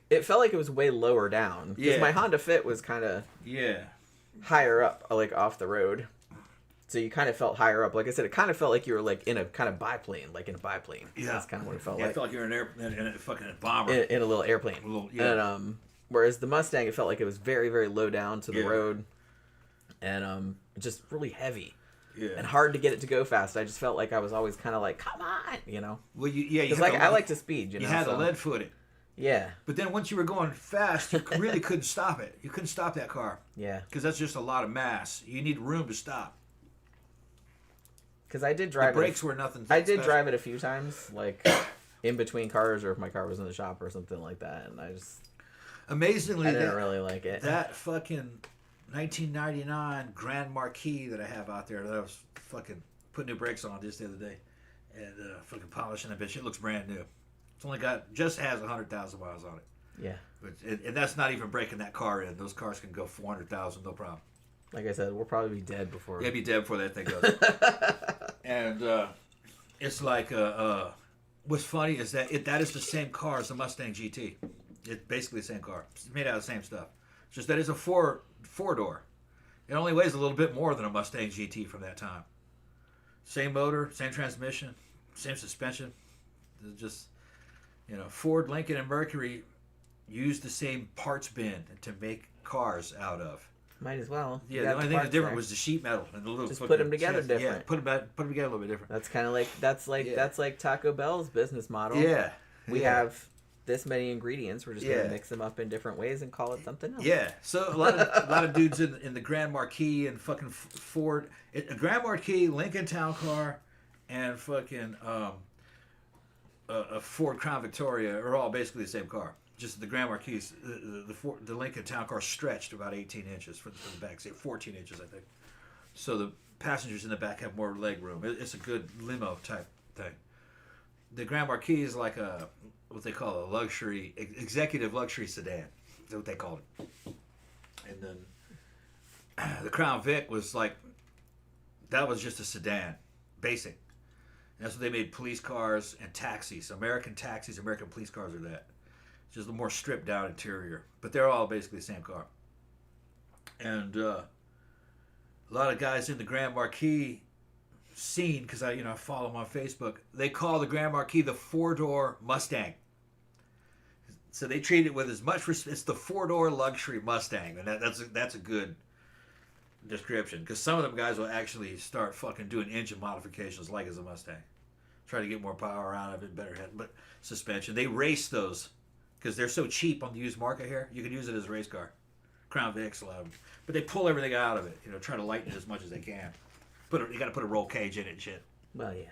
it felt like it was way lower down. Because Yeah. my Honda Fit was kind of higher up, like off the road. So you kind of felt higher up. Like I said, it kind of felt like you were like in a kind of biplane, like in a biplane. Yeah. That's kind of what it felt Yeah, like. I felt like you were in a fucking bomber. In a little airplane. And whereas the Mustang, it felt like it was very, very low down to the road. And just really heavy. Yeah. And hard to get it to go fast. I just felt like I was always kind of like, come on, you know? Well, you like I like to speed, you know? You had a lead footed. Yeah. But then once you were going fast, you really couldn't stop it. You couldn't stop that car. Yeah. Because that's just a lot of mass. You need room to stop. Because I did drive the brakes were nothing. I did drive it a few times, like in between cars, or if my car was in the shop or something like that, and I just amazingly I didn't really like it. That fucking 1999 Grand Marquis that I have out there, that I was fucking putting new brakes on just the other day, and fucking polishing that bitch. It looks brand new. It's only just has 100,000 miles on it. Yeah. But and that's not even breaking that car in. Those cars can go 400,000, no problem. Like I said, we'll probably be dead before. Yeah, be dead before that thing goes. And it's like what's funny is that that is the same car as the Mustang GT. It's basically the same car. It's made out of the same stuff. It's just that it's a four-door. It only weighs a little bit more than a Mustang GT from that time. Same motor, same transmission, same suspension. It's just, Ford, Lincoln, and Mercury used the same parts bin to make cars out of. Might as well. Yeah, the only thing that's different was the sheet metal and the little. Just put them together different. Yeah, put them together a little bit different. That's kind of like that's like Taco Bell's business model. Yeah, we have this many ingredients. We're just gonna mix them up in different ways and call it something else. Yeah, so a lot of dudes in the Grand Marquis and fucking Ford, a Grand Marquis, Lincoln Town Car, and fucking a Ford Crown Victoria are all basically the same car. Just the Grand Marquis, the Lincoln Town Car stretched about 18 inches for the back seat, 14 inches I think. So the passengers in the back have more leg room. It's a good limo type thing. The Grand Marquis is like what they call a luxury, executive luxury sedan. That's what they call it. And then the Crown Vic was that was just a sedan, basic. And that's what they made police cars and taxis. American taxis, American police cars are that. Just a more stripped down interior. But they're all basically the same car. And a lot of guys in the Grand Marquis scene, because I follow them on Facebook, they call the Grand Marquis the four-door Mustang. So they treat it with as much respect. It's the four-door luxury Mustang, and that's a good description, because some of them guys will actually start fucking doing engine modifications like as a Mustang, try to get more power out of it, better head, but suspension. They race those because they're so cheap on the used market here. You can use it as a race car. Crown Vics, a lot of them, but they pull everything out of it. Try to lighten it as much as they can. You got to put a roll cage in it and shit. Well, yeah.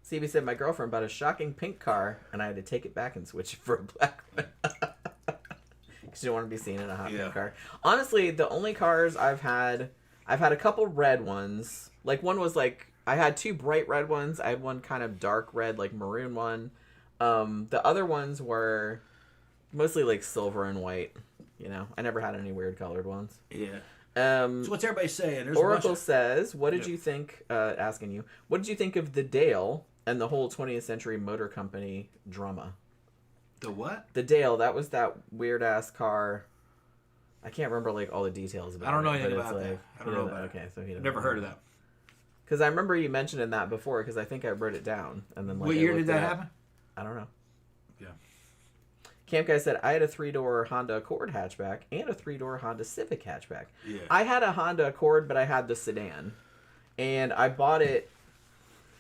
CB said my girlfriend bought a shocking pink car, and I had to take it back and switch it for a black one. She didn't want to be seen in a hot pink car. Honestly, the only cars I've had a couple red ones. Like one was I had two bright red ones. I had one kind of dark red, like maroon one. The other ones were mostly silver and white. I never had any weird colored ones. Yeah. So what's everybody saying? There's Oracle says, what did you think, asking you, what did you think of the Dale and the whole 20th Century Motor Company drama? The what? The Dale, that was that weird-ass car. I can't remember, all the details about it. I don't know anything about that. I don't know about it. Okay, so he never heard of that. Because I remember you mentioning that before, because I think I wrote it down. And then, what year did that happen? I don't know. Yeah. Camp Guy said, I had a 3-door Honda Accord hatchback and a 3-door Honda Civic hatchback. Yeah. I had a Honda Accord, but I had the sedan. And I bought it,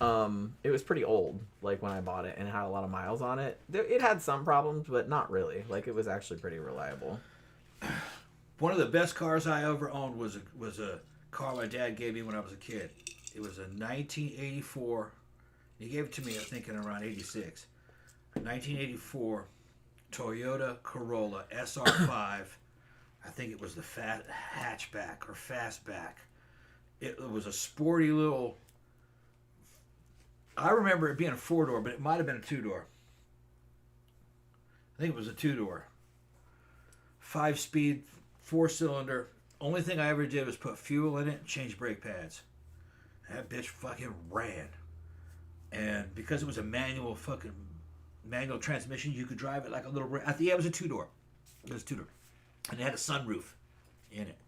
it was pretty old, when I bought it, and it had a lot of miles on it. It had some problems, but not really. It was actually pretty reliable. One of the best cars I ever owned was a car my dad gave me when I was a kid. It was a 1984. He gave it to me, I think, in around 86. A 1984 Toyota Corolla SR5. I think it was the hatchback or fastback. It was a sporty little. I remember it being a 4-door, but it might have been a 2-door. I think it was a 2-door. 5-speed, 4-cylinder. Only thing I ever did was put fuel in it and change brake pads. That bitch fucking ran. And because it was a manual transmission, you could drive it like a little. I think it was a 2-door. It was a 2-door, and it had a sunroof in it,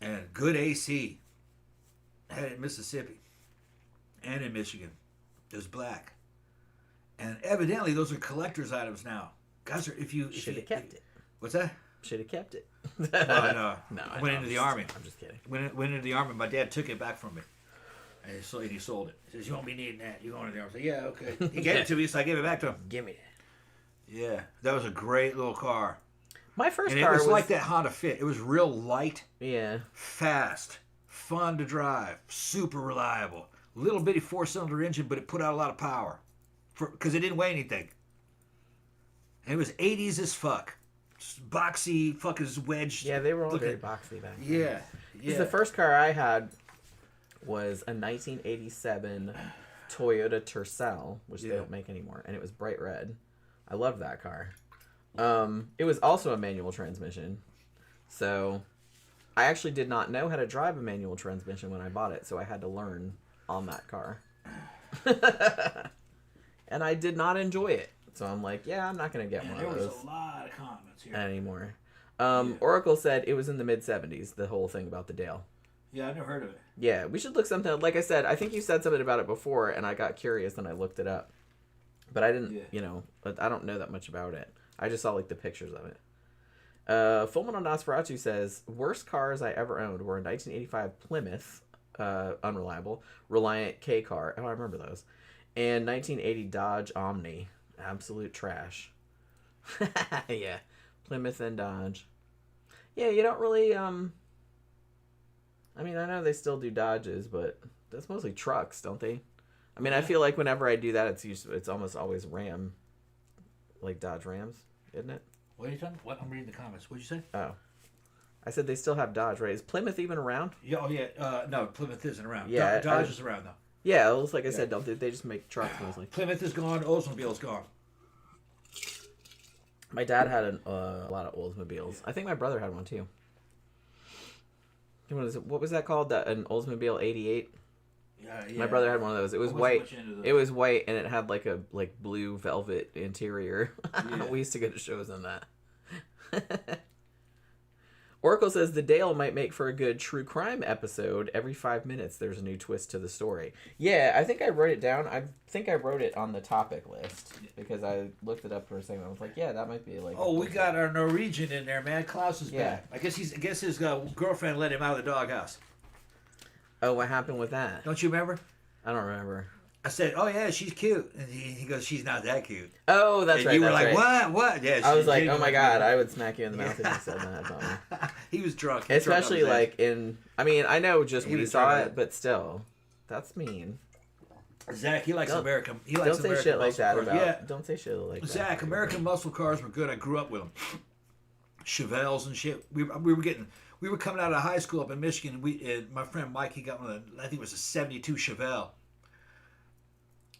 and good AC. Had it in Mississippi and in Michigan. It was black, and evidently those are collector's items now. Guys, if you should have kept it. What's that? Should have kept it. No, I went into the army. I'm just kidding. Went into the army. My dad took it back from me. And he sold it. He says, you won't be needing that. You're going to the army. I said, yeah, okay. He gave it to me, so I gave it back to him. Give me that. Yeah, that was a great little car. My first and car was like that Honda Fit. It was real light. Yeah. Fast. Fun to drive. Super reliable. Little bitty 4-cylinder engine, but it put out a lot of power. Because it didn't weigh anything. And it was 80s as fuck. Just boxy, fucking wedge. Yeah, they were all very boxy back then. Yeah. Yeah. The first car I had was a 1987 Toyota Tercel, which they don't make anymore, and it was bright red. I loved that car. It was also a manual transmission, so I actually did not know how to drive a manual transmission when I bought it, so I had to learn on that car. and I did not enjoy it. So I'm like, yeah, I'm not gonna get one of those. There was a lot of comments here anymore. Oracle said it was in the mid-70s, the whole thing about the Dale. Yeah, I never heard of it. Yeah, we should look something up. Like I said, I think you said something about it before, and I got curious and I looked it up. But I didn't, I don't know that much about it. I just saw, like, the pictures of it. Full Metal Nosferatu says, worst cars I ever owned were a 1985 Plymouth, unreliable, Reliant K car. Oh, I remember those. And 1980 Dodge Omni. Absolute trash. Yeah. Plymouth and Dodge. Yeah, you don't really, I mean, I know they still do Dodges, but that's mostly trucks, don't they? I mean, I feel like whenever I do that, it's almost always Ram, like Dodge Rams, isn't it? What are you talking? What? I'm reading the comments. What'd you say? Oh, I said they still have Dodge, right? Is Plymouth even around? Yeah, oh yeah. No, Plymouth isn't around. Yeah, Dodge is around though. Yeah, it looks like I said, don't they just make trucks mostly? Plymouth is gone. Oldsmobile's gone. My dad had a lot of Oldsmobiles. I think my brother had one too. What was that called? An Oldsmobile 88? Yeah. My brother had one of those. It was white. It was white, and it had like a blue velvet interior. Yeah. We used to go to shows in that. Oracle says the Dale might make for a good true crime episode. Every 5 minutes, there's a new twist to the story. Yeah, I think I wrote it down. I think I wrote it on the topic list because I looked it up for a second. I was like, yeah, that might be like. Oh, we got our Norwegian in there, man. Klaus is back. I guess his girlfriend let him out of the doghouse. Oh, what happened with that? Don't you remember? I don't remember. I said, "Oh yeah, she's cute," and he goes, "She's not that cute." Oh, that's right. You were like, right. What? Yeah. I was like, "Oh my god, I would smack you in the mouth if you said that." He was drunk. Especially like in. I mean, I know just we saw it, but still, that's mean. Zach, he likes American. He likes don't say shit like that cars. about. Yeah. Don't say shit like that. Zach, American muscle cars were good. I grew up with them. Chevelles and shit. We were coming out of high school up in Michigan. And my friend Mike, he got one of the, I think it was a '72 Chevelle.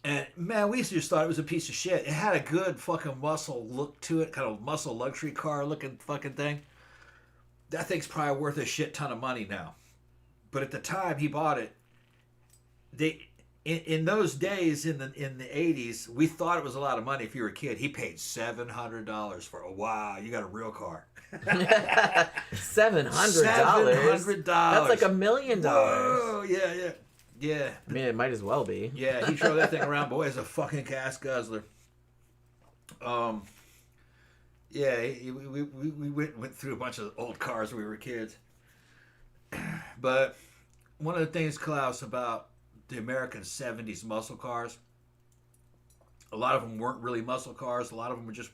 And man, we used to just thought it was a piece of shit. It had a good fucking muscle look to it, kind of muscle luxury car looking fucking thing. That thing's probably worth a shit ton of money now. But at the time he bought it, in those days in the 80s, we thought it was a lot of money if you were a kid. He paid $700 for a wow, you got a real car. $700. $700. That's like $1 million. Whoa, yeah. Yeah. I mean, it might as well be. Yeah, he drove that thing around, boy, as a fucking gas guzzler. Yeah, we went through a bunch of old cars when we were kids. But one of the things, Klaus, about the American 70s muscle cars, a lot of them weren't really muscle cars. A lot of them were just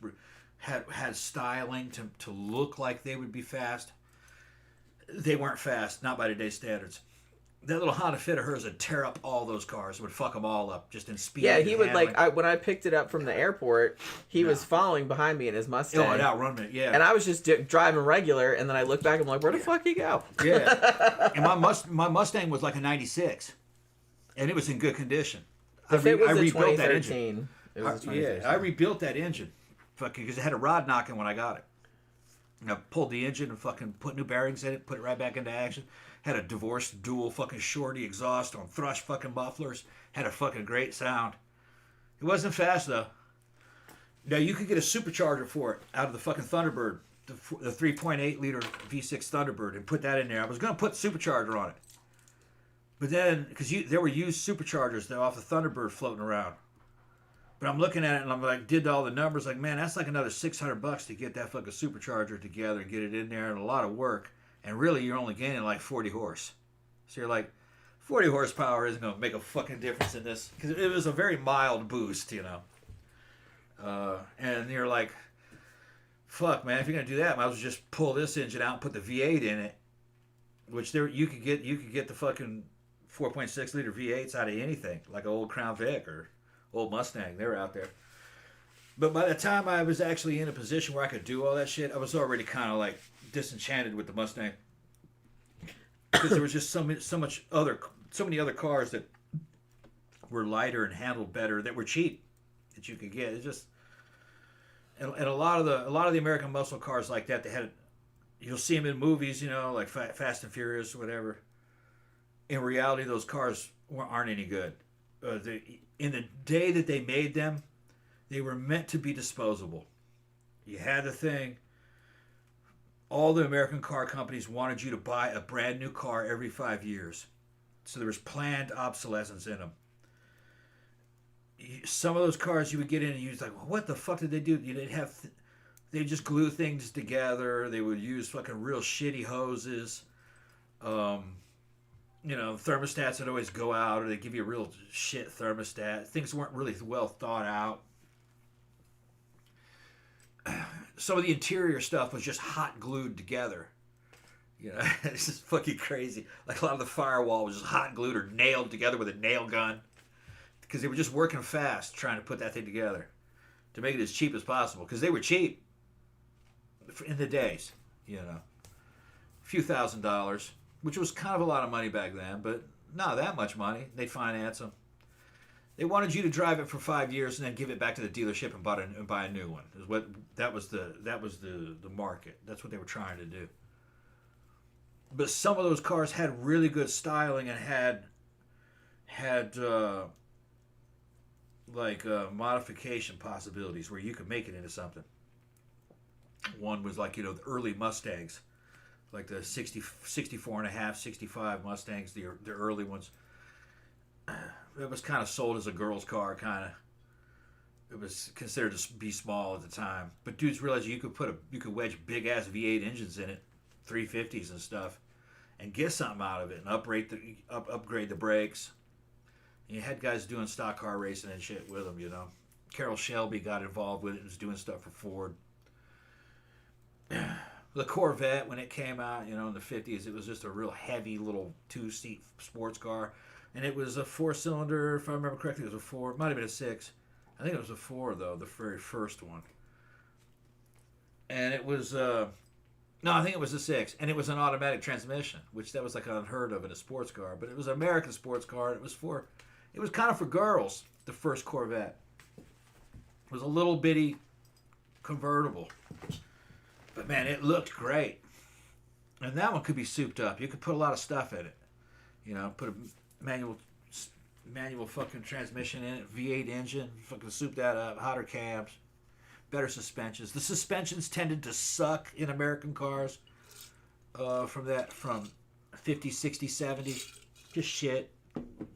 had styling to look like they would be fast. They weren't fast, not by today's standards. That little Honda Fit of hers would tear up all those cars, would fuck them all up, just in speed. Yeah, he would handling. When I picked it up from the airport, he was following behind me in his Mustang. Oh, it outrun me, yeah. And I was just driving regular, and then I looked back, and I'm like, where the fuck he go? Yeah. And my Mustang was like a 96, and it was in good condition. I rebuilt that engine. I rebuilt that engine, fucking, because it had a rod knocking when I got it. And I pulled the engine and fucking put new bearings in it, put it right back into action. Had a divorced dual fucking shorty exhaust on thrush fucking mufflers. Had a fucking great sound. It wasn't fast though. Now you could get a supercharger for it out of the fucking Thunderbird, the 3.8 liter V6 Thunderbird, and put that in there. I was gonna put supercharger on it, but then because there were used superchargers that off the Thunderbird floating around. But I'm looking at it and I'm like, did all the numbers, like, man, that's like another $600 to get that fucking supercharger together and get it in there, and a lot of work. And really, you're only gaining like 40 horse. So you're like, 40 horsepower isn't going to make a fucking difference in this. Because it was a very mild boost, you know. And you're like, fuck, man, if you're going to do that, might as well just pull this engine out and put the V8 in it. Which you could get the fucking 4.6 liter V8s out of anything. Like an old Crown Vic or old Mustang. They were out there. But by the time I was actually in a position where I could do all that shit, I was already kind of like disenchanted with the Mustang, because there was just so many other cars that were lighter and handled better, that were cheap, that you could get. It's just and a lot of the American muscle cars like that, they had, you'll see them in movies, you know, like Fast and Furious or whatever. In reality, those cars aren't any good. in the day that they made them, they were meant to be disposable. You had the thing. All the American car companies wanted you to buy a brand new car every 5 years. So there was planned obsolescence in them. Some of those cars you would get in and you was like, well, what the fuck did they do? They'd just glue things together. They would use fucking real shitty hoses. Thermostats would always go out, or they give you a real shit thermostat. Things weren't really well thought out. Some of the interior stuff was just hot glued together. It's just fucking crazy. Like a lot of the firewall was just hot glued or nailed together with a nail gun. Because they were just working fast trying to put that thing together to make it as cheap as possible. Because they were cheap in the days, a few $1,000s, which was kind of a lot of money back then, but not that much money. They'd finance them. They wanted you to drive it for 5 years and then give it back to the dealership and buy a new one. That was the market. That's what they were trying to do. But some of those cars had really good styling and had modification possibilities where you could make it into something. One was like, the early Mustangs, like the 64 and a half, 65 Mustangs, the early ones. It was kind of sold as a girl's car, kind of. It was considered to be small at the time. But dudes realized you could wedge big ass V8 engines in it, 350s and stuff, and get something out of it and upgrade the brakes. And you had guys doing stock car racing and shit with them, Carroll Shelby got involved with it and was doing stuff for Ford. The Corvette, when it came out, in the 50s, it was just a real heavy little 2-seat sports car. And it was a 4-cylinder, if I remember correctly, it was a 4. It might have been a 6. I think it was a 4, though, the very first one. And it was, I think it was a 6. And it was an automatic transmission, which that was like unheard of in a sports car. But it was an American sports car. And it was kind of for girls, the first Corvette. It was a little bitty convertible. But man, it looked great. And that one could be souped up. You could put a lot of stuff in it. Put a manual fucking transmission in it, V8 engine, fucking soup that up, hotter cabs, better suspensions. The suspensions tended to suck in American cars from 50, 60, 70. Just shit.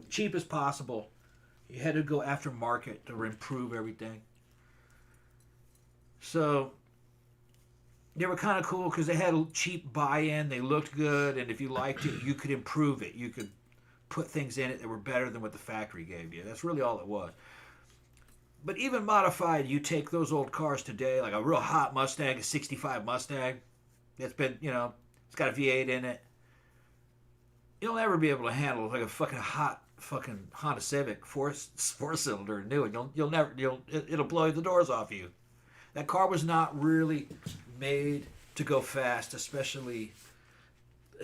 Cheap as possible. You had to go after market to improve everything. So they were kind of cool because they had a cheap buy-in. They looked good, and if you liked it, you could improve it. You could put things in it that were better than what the factory gave you. That's really all it was. But even modified, you take those old cars today, like a real hot Mustang, a 65 Mustang, that's been, it's got a V8 in it. You'll never be able to handle like a fucking hot fucking Honda Civic four-cylinder new. It'll blow the doors off you. That car was not really made to go fast, especially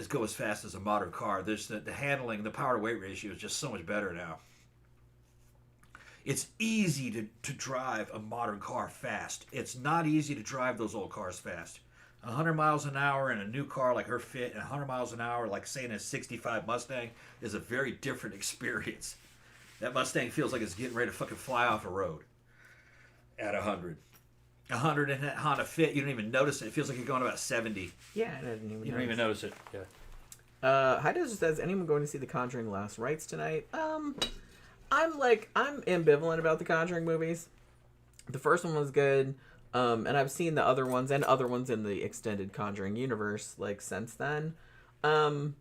go as fast as a modern car. There's the handling, the power to weight ratio is just so much better now. It's easy to drive a modern car fast. It's not easy to drive those old cars fast. 100 miles an hour in a new car like her Fit, and 100 miles an hour like say in a 65 Mustang is a very different experience. That Mustang feels like it's getting ready to fucking fly off a road at 100. 100 in that Honda Fit, you don't even notice it. It feels like you're going about 70. Yeah, I didn't even. You don't even notice it. Yeah. Hyde says, anyone going to see The Conjuring Last Rites tonight? I'm ambivalent about the Conjuring movies. The first one was good, and I've seen the other ones and other ones in the extended Conjuring universe since then. I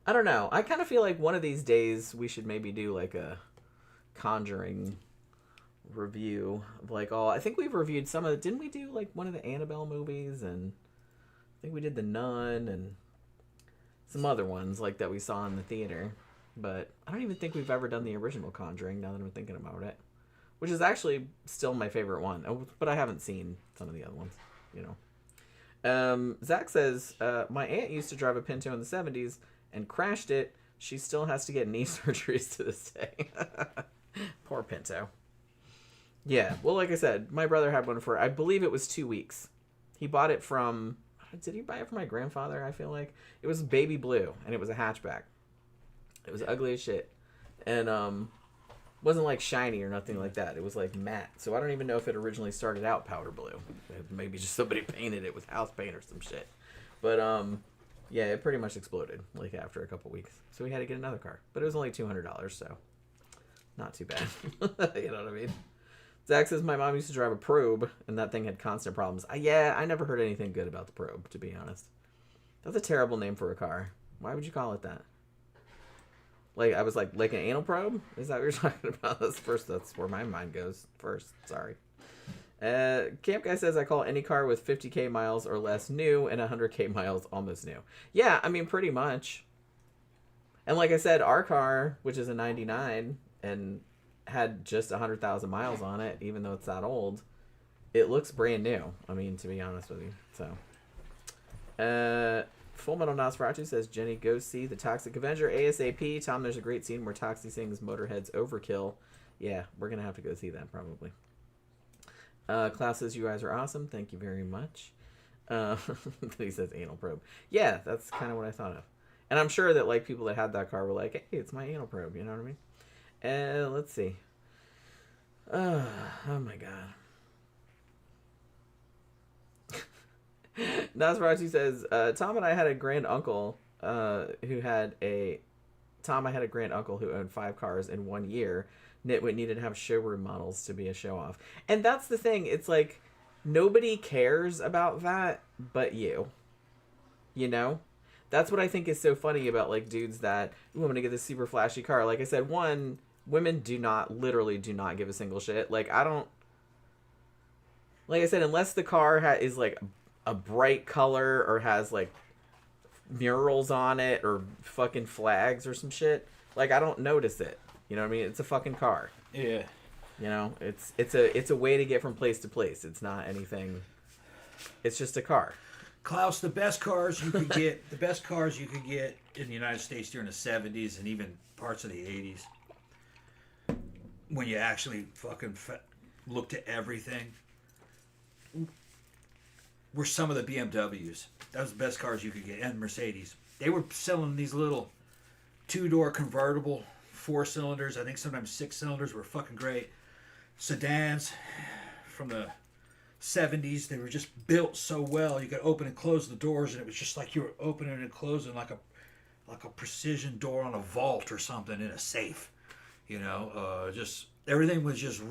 don't know. I kind of feel like one of these days we should maybe do a Conjuring review of I think we've reviewed some of it. Didn't we do one of the Annabelle movies? And I think we did The Nun and some other ones that we saw in the theater. But I don't even think we've ever done the original Conjuring now that I'm thinking about it, which is actually still my favorite one. But I haven't seen some of the other ones, Zach says, my aunt used to drive a Pinto in the 70s and crashed it. She still has to get knee surgeries to this day. Poor Pinto. Yeah, well, like I said, my brother had one for, I believe it was 2 weeks. He bought it from, did he buy it from my grandfather, I feel like? It was baby blue, and it was a hatchback. It was ugly as shit. And wasn't like shiny or nothing like that. It was like matte. So I don't even know if it originally started out powder blue. Maybe just somebody painted it with house paint or some shit. But yeah, it pretty much exploded like after a couple weeks. So we had to get another car. But it was only $200, so not too bad. You know what I mean? Zach says my mom used to drive a Probe, and that thing had constant problems. Yeah, I never heard anything good about the Probe, to be honest. That's a terrible name for a car. Why would you call it that? Like, I was like an anal probe? Is that what you're talking about? That's where my mind goes first. Sorry. Camp Guy says I call any car with 50k miles or less new and 100k miles almost new. Yeah, I mean, pretty much. And like I said, our car, which is a 99 and had just 100,000 miles on it, even though it's that old, it looks brand new. I mean, to be honest with you. So, Full Metal Nosferatu says, Jenny, go see The Toxic Avenger ASAP. Tom, there's a great scene where Toxie sings Motorhead's Overkill. Yeah, we're going to have to go see that probably. Klaus says, you guys are awesome. Thank you very much. He says anal probe. Yeah, that's kind of what I thought of. And I'm sure that like people that had that car were like, hey, it's my anal probe. You know what I mean? Let's see. Oh my God. Nosferatu says, Tom and I had a grand uncle who owned 5 cars in 1 year. Nitwit needed to have showroom models to be a show off. And that's the thing. It's like nobody cares about that but you. You know? That's what I think is so funny about like dudes that, ooh, I'm gonna get this super flashy car. Like I said, one, women literally do not give a single shit. Like I said, unless the car is like a bright color or has like murals on it or fucking flags or some shit, like I don't notice it. You know what I mean? It's a fucking car. Yeah. You know, it's a way to get from place to place. It's not anything. It's just a car. Klaus, the best cars you could get in the United States during the 70s and even parts of the 80s, when you actually fucking looked at everything, were some of the BMWs. That was the best cars you could get, and Mercedes. They were selling these little 2-door convertible 4-cylinders. I think sometimes 6 cylinders were fucking great. Sedans from the 70s. They were just built so well. You could open and close the doors, and it was just like you were opening and closing like a precision door on a vault or something in a safe. You know, just everything was just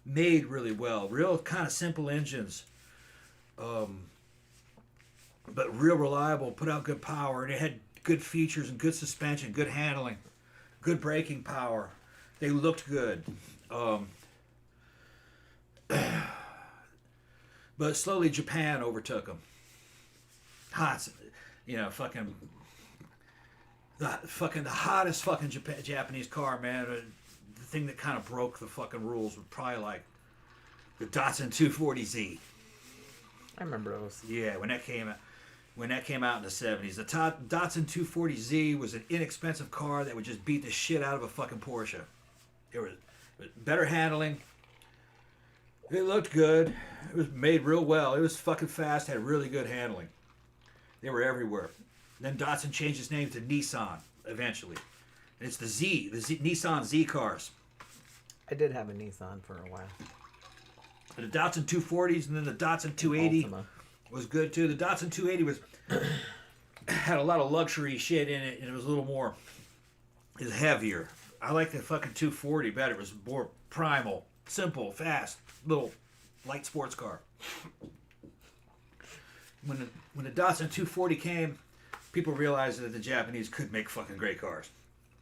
made really well. Real kind of simple engines. But real reliable, put out good power, and it had good features and good suspension, good handling, good braking power. They looked good. But slowly Japan overtook them. Hot, you know, the hottest fucking Japanese car, man. The thing that kind of broke the fucking rules was probably like the Datsun 240Z. I remember those. Yeah, when that came out in the 70s. The Datsun 240Z was an inexpensive car that would just beat the shit out of a fucking Porsche. It was better handling. It looked good. It was made real well. It was fucking fast, had really good handling. They were everywhere. Then Datsun changed its name to Nissan eventually. And it's the Nissan Z cars. I did have a Nissan for a while. The Datsun 240s, and then the Datsun 280 was good too. The Datsun 280 had a lot of luxury shit in it, and it was a little more, it was heavier. I like the fucking 240 better. It was more primal, simple, fast, little light sports car. When the Datsun 240 came, people realized that the Japanese could make fucking great cars.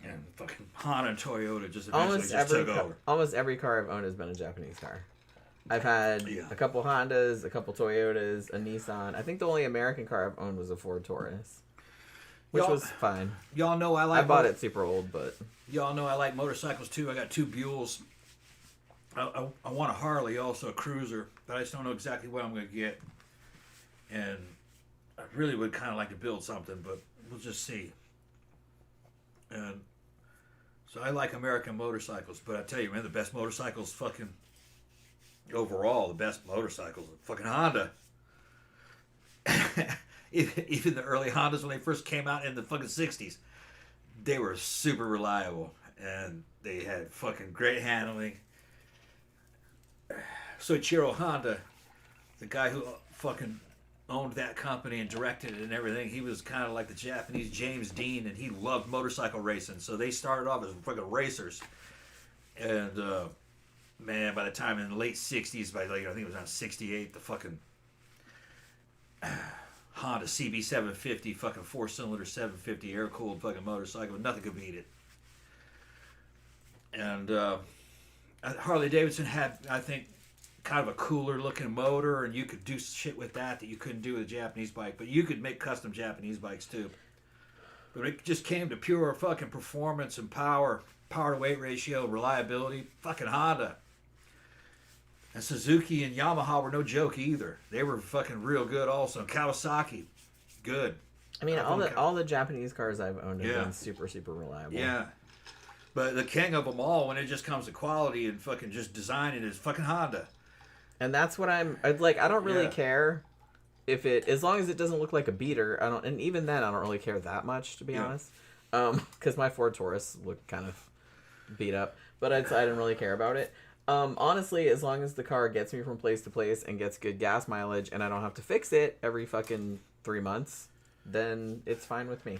And fucking Honda and Toyota just eventually took over. Almost every car I've owned has been a Japanese car. I've had a couple Hondas, a couple Toyotas, a Nissan. I think the only American car I've owned was a Ford Taurus, which was fine. Y'all know I bought it super old, but y'all know I like motorcycles too. I got 2 Buells. I want a Harley, also a cruiser, but I just don't know exactly what I'm going to get. And I really would kind of like to build something, but we'll just see. And so I like American motorcycles, but I tell you, man, the best motorcycles fucking... Overall, the best motorcycles are fucking Honda. Even the early Hondas when they first came out in the fucking 60s, they were super reliable. and they had fucking great handling. Soichiro Honda, the guy who fucking owned that company and directed it and everything, he was kind of like the Japanese James Dean, and he loved motorcycle racing. So they started off as fucking racers. And, man, by the time in the late 60s, I think it was around 68, the fucking Honda CB750, fucking 4-cylinder 750 air-cooled fucking motorcycle, nothing could beat it. And Harley Davidson had, I think, kind of a cooler looking motor, and you could do shit with that you couldn't do with a Japanese bike, but you could make custom Japanese bikes too. But it just came to pure fucking performance and power to weight ratio, reliability, fucking Honda. And Suzuki and Yamaha were no joke either. They were fucking real good also. Kawasaki, good. I mean, all the Japanese cars I've owned have been super, super reliable. Yeah. But the king of them all, when it just comes to quality and fucking just designing, is fucking Honda. And that's what I'd like. I don't really care if as long as it doesn't look like a beater. And even then, I don't really care that much, to be honest. Because my Ford Taurus looked kind of beat up, but I didn't really care about it. Honestly, as long as the car gets me from place to place and gets good gas mileage, and I don't have to fix it every fucking 3 months, then it's fine with me.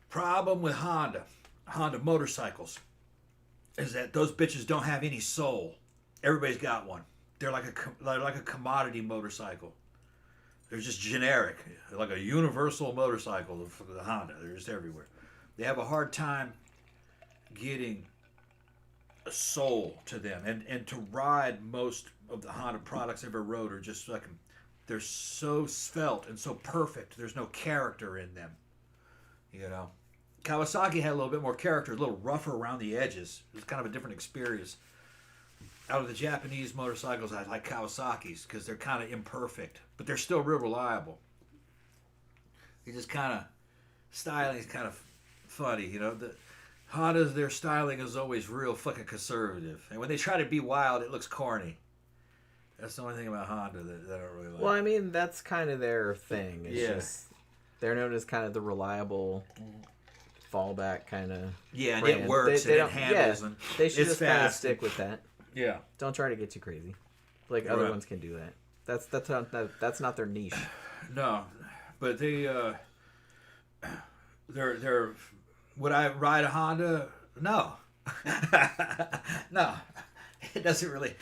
Problem with Honda motorcycles, is that those bitches don't have any soul. Everybody's got one. They're like a commodity motorcycle. They're just generic, like a universal motorcycle for the Honda. They're just everywhere. They have a hard time getting a soul to them, and to ride most of the Honda products I've ever rode are just fucking. They're so svelte and so perfect. There's no character in them, you know. Kawasaki had a little bit more character, a little rougher around the edges. It was kind of a different experience. Out of the Japanese motorcycles, I like Kawasaki's because they're kind of imperfect, but they're still real reliable. They just kind of, styling is kind of funny, you know. The Honda's, their styling is always real fucking conservative, and when they try to be wild, it looks corny. That's the only thing about Honda that I don't really like. Well, I mean, that's kind of their thing. It's just, they're known as kind of the reliable fallback kind of. Yeah, and brand. It works and it handles. And they should just kind of stick with that. Yeah. Don't try to get too crazy. Like other ones can do that. That's not their niche. No, but they're. Would I ride a Honda? No. No, it doesn't really.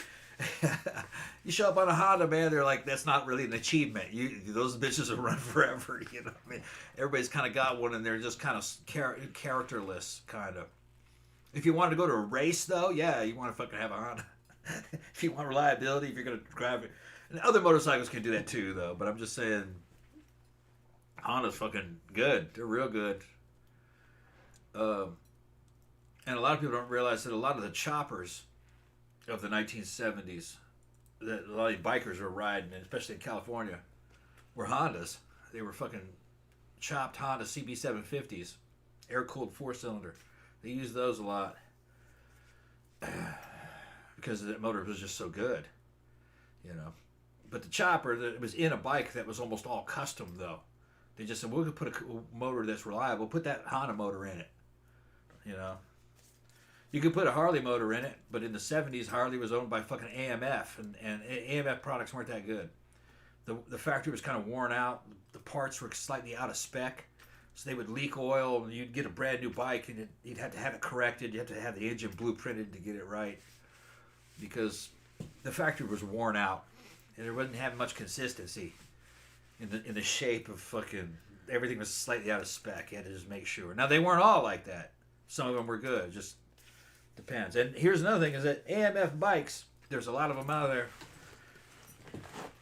You show up on a Honda, man, they're like, that's not really an achievement. Those bitches will run forever, you know what I mean? Everybody's kind of got one, and they're just kind of characterless, kind of. If you wanted to go to a race, though, yeah, you want to fucking have a Honda. If you want reliability, if you're going to drive it. And other motorcycles can do that, too, though. But I'm just saying, Honda's fucking good. They're real good. And a lot of people don't realize that a lot of the choppers of the 1970s that a lot of bikers were riding, especially in California, were Hondas. They were fucking chopped Honda CB750s, air-cooled 4-cylinder. They used those a lot because that motor was just so good, you know. But the chopper, it was in a bike that was almost all custom, though. They just said, we're going to put a motor that's reliable. Put that Honda motor in it, you know. You could put a Harley motor in it, but in the 70s, Harley was owned by fucking AMF, and AMF products weren't that good. The factory was kind of worn out. The parts were slightly out of spec, so they would leak oil, and you'd get a brand new bike, and you'd have to have it corrected. You have to have the engine blueprinted to get it right, because the factory was worn out, and there wasn't having much consistency in the shape of fucking. Everything was slightly out of spec. You had to just make sure. Now, they weren't all like that. Some of them were good, just depends. And here's another thing, is that AMF bikes, there's a lot of them out there.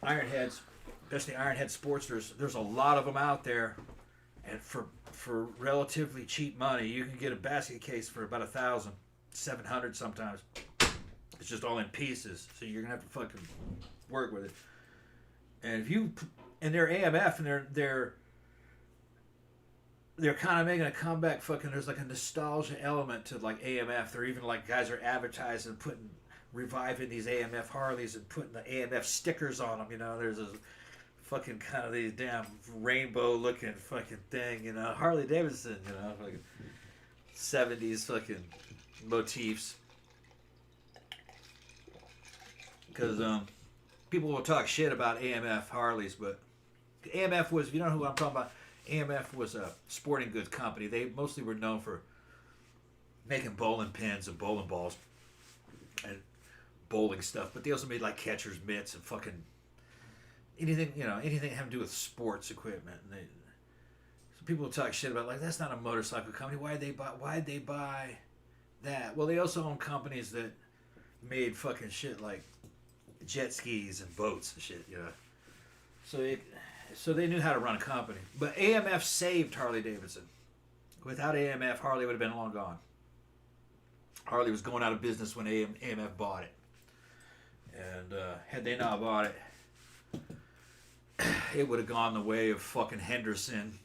Ironheads, especially Ironhead Sportsters, there's a lot of them out there. And for relatively cheap money, you can get a basket case for about $1,700 sometimes. It's just all in pieces, so you're gonna have to fucking work with it. And they're AMF, and they're kind of making a comeback. Fucking, there's like a nostalgia element to like AMF. They're even like guys are advertising, reviving these AMF Harleys and putting the AMF stickers on them. You know, there's a fucking kind of these damn rainbow looking fucking thing. You know, Harley Davidson. You know, '70s fucking motifs. Because people will talk shit about AMF Harleys, but AMF was, you know who I'm talking about? AMF was a sporting goods company. They mostly were known for making bowling pins and bowling balls and bowling stuff, but they also made like catcher's mitts and fucking anything, anything having to do with sports equipment. And so people will talk shit about, like, that's not a motorcycle company. Why'd they buy that? Well, they also own companies that made fucking shit like jet skis and boats and shit, So they knew how to run a company. But AMF saved Harley Davidson. Without AMF, Harley would have been long gone. Harley was going out of business when AMF bought it. And had they not bought it, it would have gone the way of fucking Henderson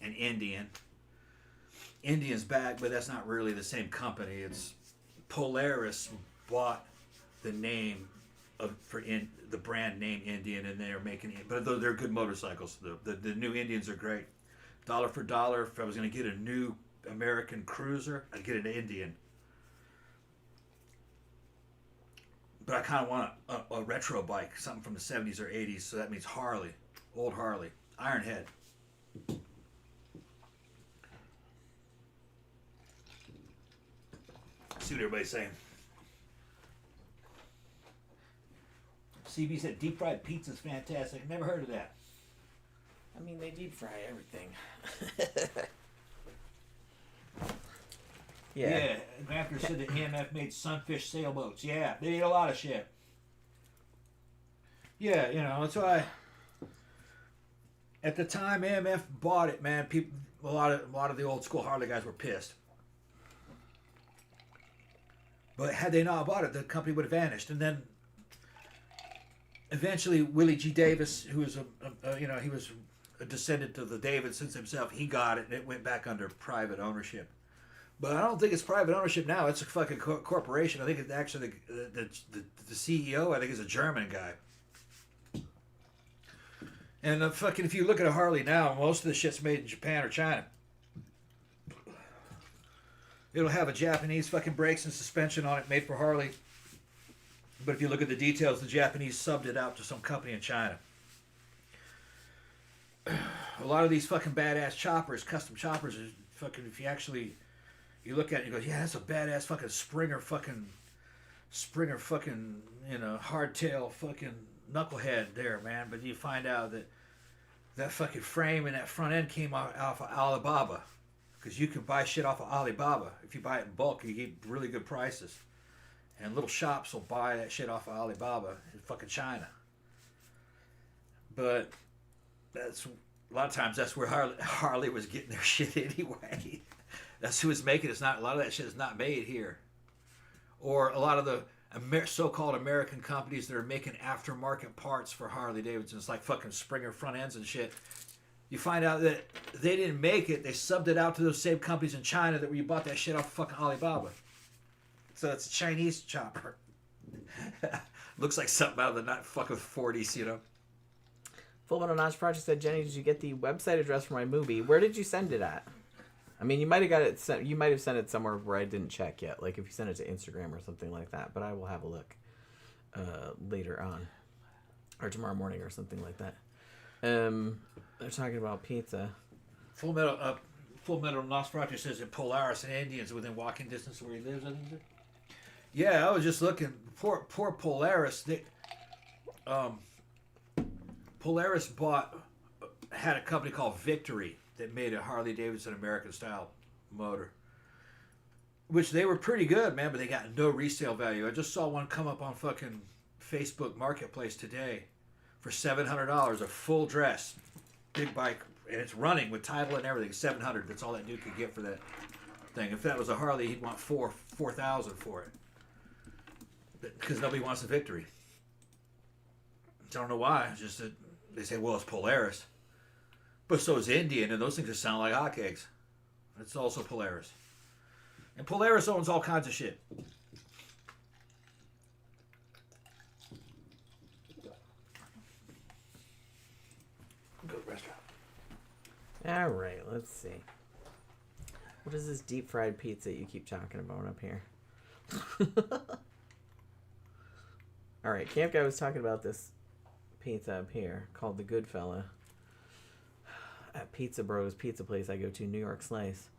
and Indian. Indian's back, but that's not really the same company. It's Polaris bought the name the brand name Indian, and they're making it. But they're good motorcycles. The new Indians are great. Dollar for dollar, if I was going to get a new American cruiser, I'd get an Indian. But I kind of want a retro bike, something from the 70s or 80s, so that means Harley, old Harley, Ironhead. See what everybody's saying. CB said deep fried pizza's fantastic. Never heard of that. I mean, they deep fry everything. Yeah. Grafter said that AMF made sunfish sailboats. Yeah, they made a lot of shit. Yeah, that's why. At the time AMF bought it, man, a lot of the old school Harley guys were pissed. But had they not bought it, the company would have vanished. And then eventually Willie G. Davis, who was he was a descendant of the Davidsons himself, he got it and it went back under private ownership. But I don't think it's private ownership now. It's a fucking corporation. I think it's actually the CEO, I think, is a German guy. And if you look at a Harley now, most of the shit's made in Japan or China. It'll have a Japanese fucking brakes and suspension on it made for Harley. But if you look at the details, the Japanese subbed it out to some company in China. A lot of these fucking badass choppers, custom choppers, are fucking, if you look at it, you go, yeah, that's a badass fucking Springer fucking, hardtail fucking knucklehead there, man. But you find out that fucking frame and that front end came off of Alibaba. Because you can buy shit off of Alibaba. If you buy it in bulk, you get really good prices. And little shops will buy that shit off of Alibaba in fucking China. But that's a lot of times that's where Harley was getting their shit anyway. That's who was making it. A lot of that shit is not made here. Or a lot of the so-called American companies that are making aftermarket parts for Harley Davidson. It's like fucking Springer front ends and shit. You find out that they didn't make it. They subbed it out to those same companies in China that where you bought that shit off fucking Alibaba. So it's a Chinese chopper. Looks like something out of the fucking 40s, Full Metal Notch Project said, Jenny, did you get the website address for my movie? Where did you send it at? I mean, you might have got it sent. You might have sent it somewhere where I didn't check yet. Like if you sent it to Instagram or something like that. But I will have a look later on, or tomorrow morning or something like that. They're talking about pizza. Full Metal Nosferatu says that Polaris and Indians within walking distance of where he lives. I think. Yeah, I was just looking. Poor Polaris. Polaris had a company called Victory that made a Harley Davidson American style motor, which they were pretty good, man. But they got no resale value. I just saw one come up on fucking Facebook Marketplace today for $700, a full dress, big bike, and it's running with title and everything. $700. That's all that dude could get for that thing. If that was a Harley, he'd want $4,000 for it, because nobody wants the Victory. I don't know why. It's just that they say, well, it's Polaris, but so is Indian, and those things just sound like hotcakes. It's also Polaris, and Polaris owns all kinds of shit. All right, let's see. What is this deep fried pizza you keep talking about up here? All right, Camp Guy was talking about this pizza up here called the Good Fella at Pizza Bros Pizza Place I go to, New York Slice.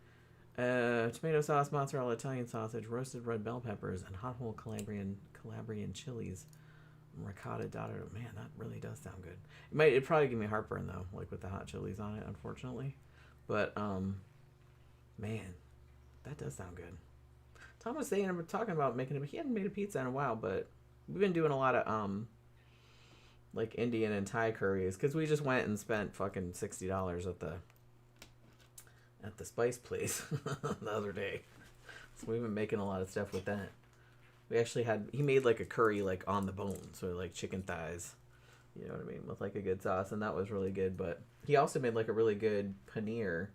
Tomato sauce, mozzarella, Italian sausage, roasted red bell peppers, and hot whole Calabrian chilies. Ricotta dotted. Man, that really does sound good. It'd probably give me heartburn though, like with the hot chilies on it, unfortunately. But man, that does sound good. Tom was talking about making he hadn't made a pizza in a while, but we've been doing a lot of like Indian and Thai curries because we just went and spent fucking $60 at the spice place the other day. So we've been making a lot of stuff with that. We actually he made like a curry like on the bone, so like chicken thighs, you know what I mean, with like a good sauce, and that was really good. But he also made like a really good paneer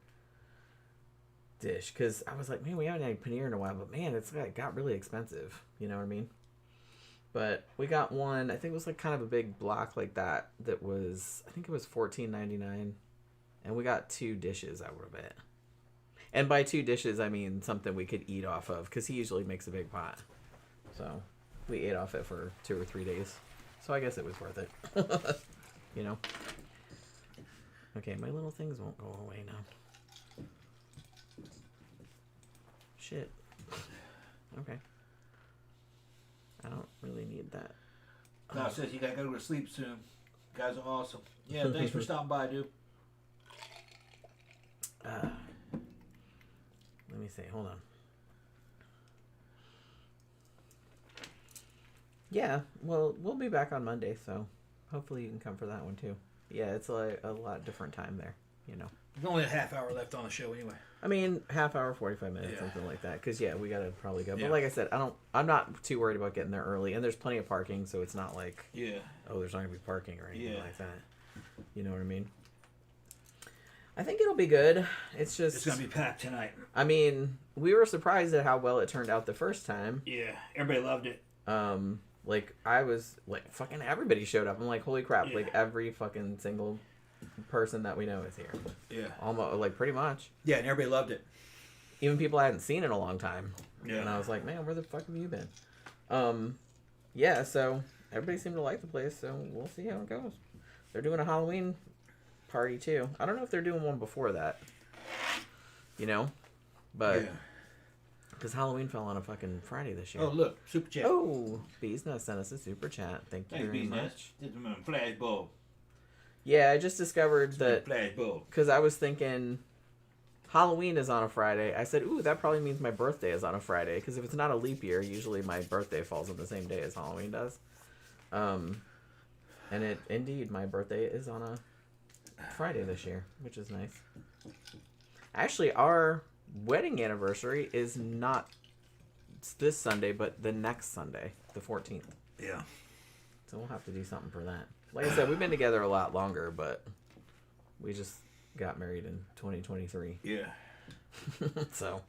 dish, because I was like, man, we haven't had paneer in a while, but man, it's got really expensive, you know what I mean? But we got one, I think it was like kind of a big block like that was, I think it was $14.99, and we got 2 dishes out of it. And by 2 dishes, I mean something we could eat off of, because he usually makes a big pot. So we ate off it for 2 or 3 days. So I guess it was worth it. You know? Okay, my little things won't go away now. Shit. Okay. I don't really need that. No, it says you gotta go to sleep soon. You guys are awesome. Yeah, thanks for stopping by, dude. Let me see. Hold on. Yeah, well, we'll be back on Monday, so hopefully you can come for that one too. Yeah, it's like a lot different time there, you know. There's only a half hour left on the show anyway. I mean, half hour, 45 minutes, something like that. Because yeah, we gotta probably go. Yeah. But like I said, I'm not too worried about getting there early, and there's plenty of parking, so it's not like oh, there's not gonna be parking or anything like that. You know what I mean? I think it'll be good. It's gonna be packed tonight. I mean, we were surprised at how well it turned out the first time. Yeah, everybody loved it. Like I was like fucking everybody showed up. I'm like, holy crap! Like every fucking single person that we know is here. Yeah, almost like pretty much. Yeah, and everybody loved it. Even people I hadn't seen in a long time. Yeah, and I was like, man, where the fuck have you been? Yeah. So everybody seemed to like the place. So we'll see how it goes. They're doing a Halloween party too. I don't know if they're doing one before that. You know, but. Yeah. Because Halloween fell on a fucking Friday this year. Oh, look. Super chat. Oh, Beesnut sent us a super chat. Thank you very much. Flashbulb. Yeah, I just discovered that... Flashbulb. Because I was thinking Halloween is on a Friday. I said, ooh, that probably means my birthday is on a Friday. Because if it's not a leap year, usually my birthday falls on the same day as Halloween does. And indeed, my birthday is on a Friday this year, which is nice. Actually, our... wedding anniversary is not this Sunday, but the next Sunday, the 14th. Yeah. So we'll have to do something for that. Like I said, we've been together a lot longer, but we just got married in 2023. Yeah. So.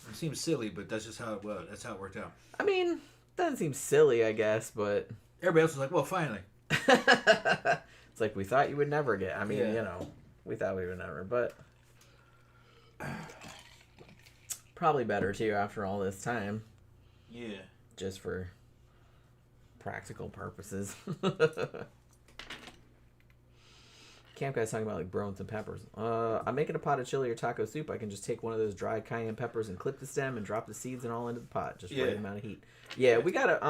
It seems silly, but that's just how it was. That's how it worked out. I mean, doesn't seem silly, I guess, but. Everybody else was like, well, finally. It's like we thought you would never get. I mean, you know, we thought we would never, but. Probably better too after all this time. Yeah. Just for practical purposes. Camp Guy's talking about like throwing some peppers. I'm making a pot of chili or taco soup. I can just take one of those dried cayenne peppers and clip the stem and drop the seeds and all into the pot. Just right amount of heat. Yeah, we gotta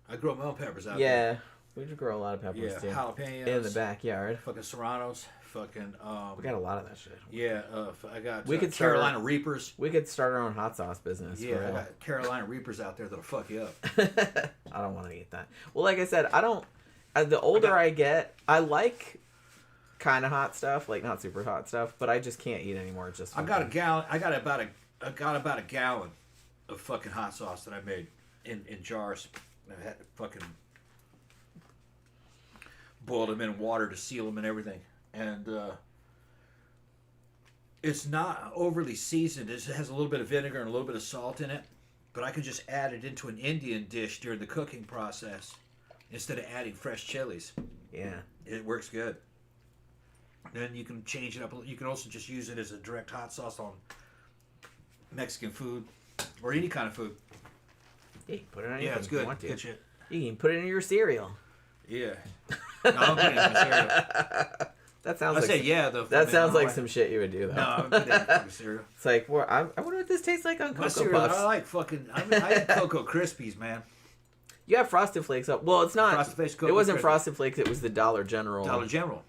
I grow my own peppers out there. Yeah, we just grow a lot of peppers too. Jalapenos in the backyard. Fucking serranos. Fucking we got a lot of that shit. Yeah, I got we could Carolina Reapers. We could start our own hot sauce business. Yeah, I got Carolina Reapers out there that'll fuck you up. I don't want to eat that. Well, like I said, I don't. The older I get, I like kind of hot stuff, like not super hot stuff, but I just can't eat anymore. It's just I got a gallon. I got about a gallon of fucking hot sauce that I made in jars. I had to fucking boiled them in water to seal them and everything. And it's not overly seasoned. It has a little bit of vinegar and a little bit of salt in it. But I could just add it into an Indian dish during the cooking process instead of adding fresh chilies. Yeah. It works good. Then you can change it up. You can also just use it as a direct hot sauce on Mexican food, or any kind of food. Hey, put it on anything Yeah, it's good. You want to. Good shit. You can put it in your cereal. Yeah. No, I'm putting it in my cereal. That sounds I like say yeah though. that sounds like some shit you would do though. No, I'm putting it in fucking cereal. It's like, well, I wonder what this tastes like on My Cocoa cereal, Puffs. I like fucking. I had Cocoa Krispies, man. You have Frosted Flakes up. Well, it's not. Frosted Flakes, It Cocoa wasn't Krispies. Frosted Flakes. It was the Dollar General. Dollar General.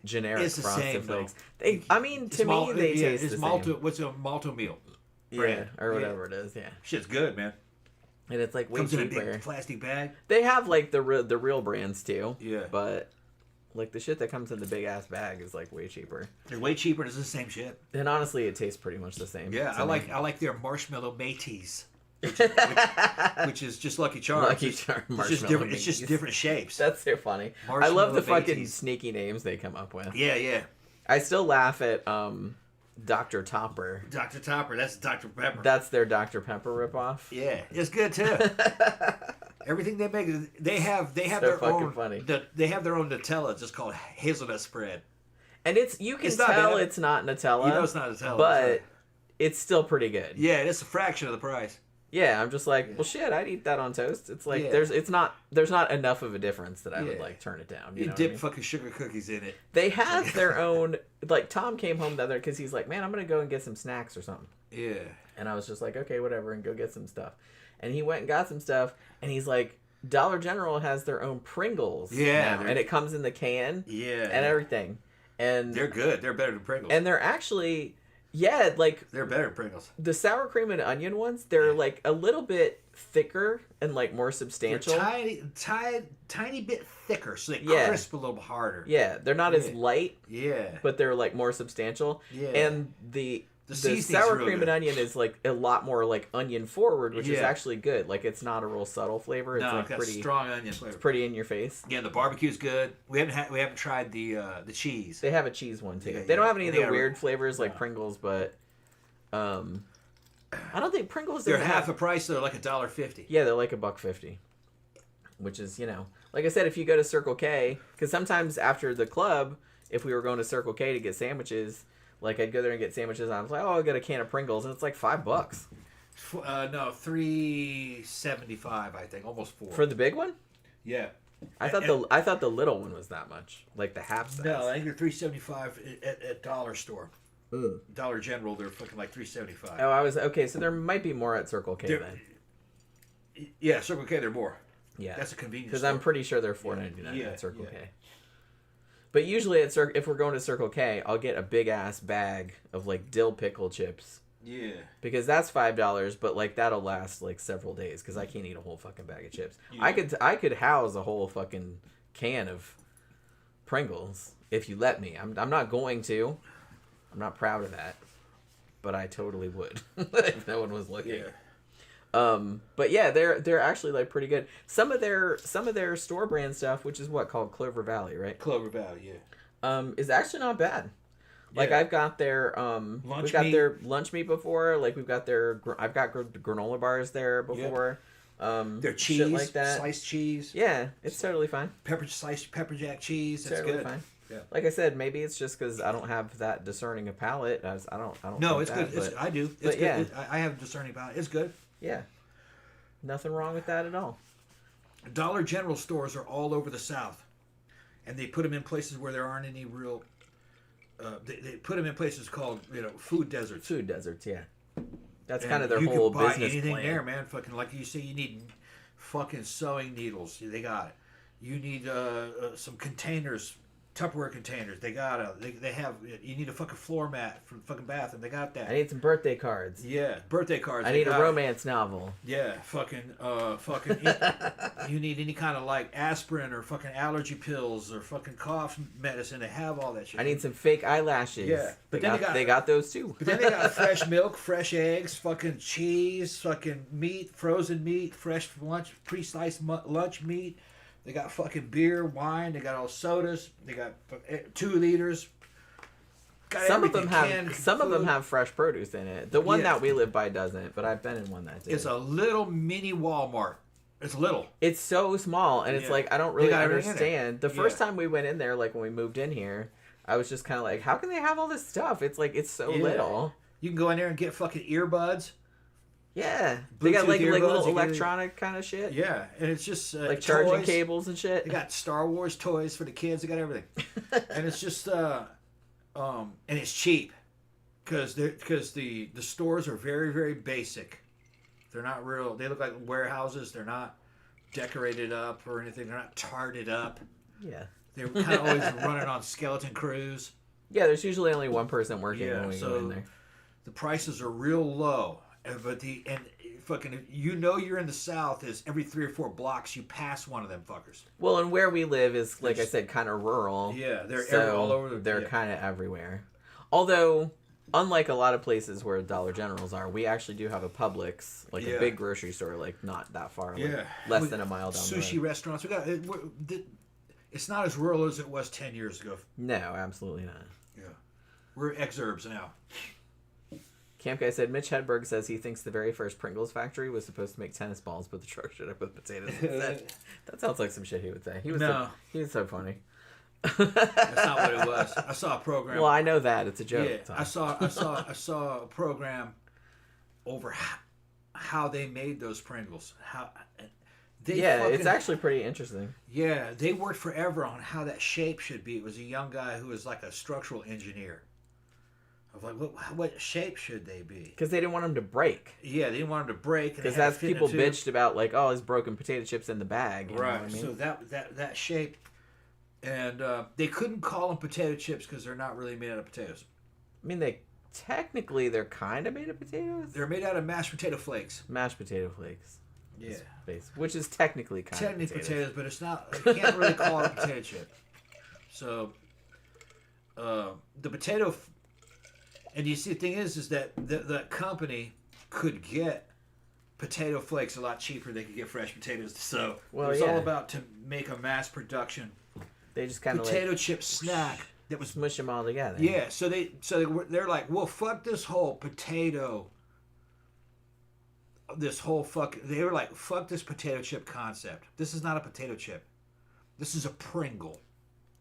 Generic It's the Frosted same, Flakes. though. They, I mean, to me, they taste it's the malto, same. What's a malto meal? Yeah, brand. or whatever it is. Yeah, Shit's good, man. and it's like way Comes in a cheaper. big plastic bag. They have like the real brands too. Yeah. But like the shit that comes in the big ass bag is like way cheaper. They're way cheaper. And it's the same shit. And honestly, it tastes pretty much the same. Yeah, to me. I like their marshmallow Métis, which is just Lucky Charms. Lucky Charm It's just marshmallow different. It's just Métis. different shapes. That's so funny. I love Marshmallow the fucking Métis. sneaky names they come up with. Yeah, yeah. I still laugh at Dr. Topper. Dr. Topper. That's Dr. Pepper. That's their Dr. Pepper ripoff. Yeah, it's good too. Everything they make, they have So their fucking own. funny. They have their own Nutella. It's just called hazelnut spread. And you can It's not tell bad. it's not Nutella. You know it's not Nutella, But it's still pretty good. Yeah, it's a fraction of the price. Yeah, I'm just like, well, shit, I'd eat that on toast. It's like Yeah. there's not enough of a difference that I would Yeah. like turn it down. You You know dip what I mean? fucking sugar cookies in it. They have their own. Like Tom came home the other because he's like, man, I'm gonna go and get some snacks or something. Yeah. And I was just like, okay, whatever, and go get some stuff. And he went and got some stuff, and he's like, Dollar General has their own Pringles. Yeah, now, and it comes in the can. Yeah. And everything. And They're good. They're better than Pringles. and they're actually, yeah, like They're better than Pringles. the sour cream and onion ones. They're like a little bit thicker and like more They're substantial. tiny bit thicker, so they Yeah. crisp a little harder. Yeah, they're not as Yeah. light, Yeah. but they're like more substantial. Yeah. And the seasoning's sour real cream good. and onion is like a lot more like onion forward, which is Yeah. actually good. Like it's not a real subtle flavor. It's No, like it's got pretty strong onion flavor. pretty in your face. Yeah, the barbecue's good. We haven't tried the cheese. They have a cheese one too. Yeah, They don't yeah. have any of They the got a- weird flavors like No. Pringles, but I don't think Pringles. They're doesn't half have, the price. They're like $1.50. Yeah, they're like $1.50, which is like I said, if you go to Circle K, because sometimes after the club, if we were going to Circle K to get sandwiches, like I'd go there and get sandwiches, and I was like, oh, I'll get a can of Pringles, and it's like $5 No, $3.75. I think almost $4. for the big one. Yeah. I thought the little one was that much, like the half size. No, I think they're $3.75 at Dollar Store. Dollar General, they're fucking like $3.75. Oh, I was okay. So there might be more at Circle K They're- then. Yeah, Circle K, they're more. Yeah, That's a convenience because store. I'm pretty sure they're $4.99 Yeah, at Circle yeah. K. But usually if we're going to Circle K, I'll get a big ass bag of like dill pickle chips Yeah. because that's $5. But like that'll last like several days because I can't eat a whole fucking bag of chips. Yeah. I could house a whole fucking can of Pringles if you let me. I'm not going to. I'm not proud of that, but I totally would if no one was looking. Yeah. But yeah, they're actually like pretty good. Some of their store brand stuff, which is called Clover Valley, right? Clover Valley, yeah. Is actually not bad. Like Yeah. I've got their Lunch we've got meat. their lunch meat before. Like we've got I've got granola bars there before. Their cheese, shit like that. sliced cheese, Yeah, it's totally fine. sliced pepper jack cheese. That's Totally good. fine. Yeah. Like I said, maybe it's just because I don't have that discerning a palate. I don't. No, think it's that, good. but I do. It's but good. yeah. I have discerning palate. It's good. yeah, nothing wrong with that at all. Dollar General stores are all over the South, and they put them in places where there aren't any real. They put them in places called food deserts. Food deserts, yeah. That's And kind of their you whole can buy business anything plan. there, man. Fucking like you say, you need fucking sewing needles. They got it. You need some containers, Tupperware containers. They got it. They have. You need a fucking floor mat for the fucking bathroom. They got that. I need some birthday cards. Yeah, birthday cards. I they need a got it. romance novel. Yeah, fucking. You need any kind of like aspirin or fucking allergy pills or fucking cough medicine. They have all that shit. I need some fake eyelashes. Yeah, but then they got those too. But then they got fresh milk, fresh eggs, fucking cheese, fucking meat, frozen meat, fresh lunch, pre-sliced lunch meat. They got fucking beer, wine. They got all sodas. They got 2 liters. Got Some of everything, them canned have food. fresh produce in it. The one Yeah. that we live by doesn't, but I've been in one that did. It's a little mini Walmart. It's little. It's so small, and it's Yeah. like I don't They really got everything in there. understand. The first Yeah. time we went in there, like when we moved in here, I was just kind of like, how can they have all this stuff? It's like it's so Yeah. little. You can go in there and get fucking earbuds. Yeah, they got like earbuds, little electronic kind of shit. Yeah, and it's just like charging toys. cables and shit. They got Star Wars toys for the kids. They got everything, and it's just and it's cheap because the stores are very, very basic. They're not real. They look like warehouses. They're not decorated up or anything. They're not tarted up. Yeah, they're kind of always running on skeleton crews. Yeah, there's usually only one person working when we go in there. The prices are real low, but fucking you're in the South is every 3 or 4 blocks you pass one of them fuckers. Well, and where we live is like I said, kind of rural. Yeah, they're all over. They're kind of everywhere. Although, unlike a lot of places where Dollar Generals are, we actually do have a Publix, like a big grocery store, like not that far, like less than a mile down the road. Sushi restaurants. We got. It's not as rural as it was 10 years ago. No, absolutely not. Yeah, we're exurbs now. Camp Guy said Mitch Hedberg says he thinks the very first Pringles factory was supposed to make tennis balls, but the truck showed up with potatoes instead. That sounds like some shit he would say. He was so funny. That's not what it was. I saw a program. Well, I know that it's a joke. Yeah, I saw a program over how they made those Pringles. It's actually pretty interesting. Yeah, they worked forever on how that shape should be. It was a young guy who was like a structural engineer. Of like, what shape should they be? Because they didn't want them to break. Yeah, they didn't want them to break. Because that's people bitched about, like, oh, his broken potato chips in the bag. You know what I mean? So that shape, and they couldn't call them potato chips because they're not really made out of potatoes. I mean, they're kind of made of potatoes. They're made out of mashed potato flakes. Mashed potato flakes. Yeah. Which is technically potatoes, but it's not. You can't really call it a potato chip. So, the potato. And you see, the thing is that the company could get potato flakes a lot cheaper. They could get fresh potatoes. So it was all about to make a mass production. They just kind of potato chip snack that was smush them all together. Yeah. So they're like, well, fuck this whole potato. They were like, fuck this potato chip concept. This is not a potato chip. This is a Pringle.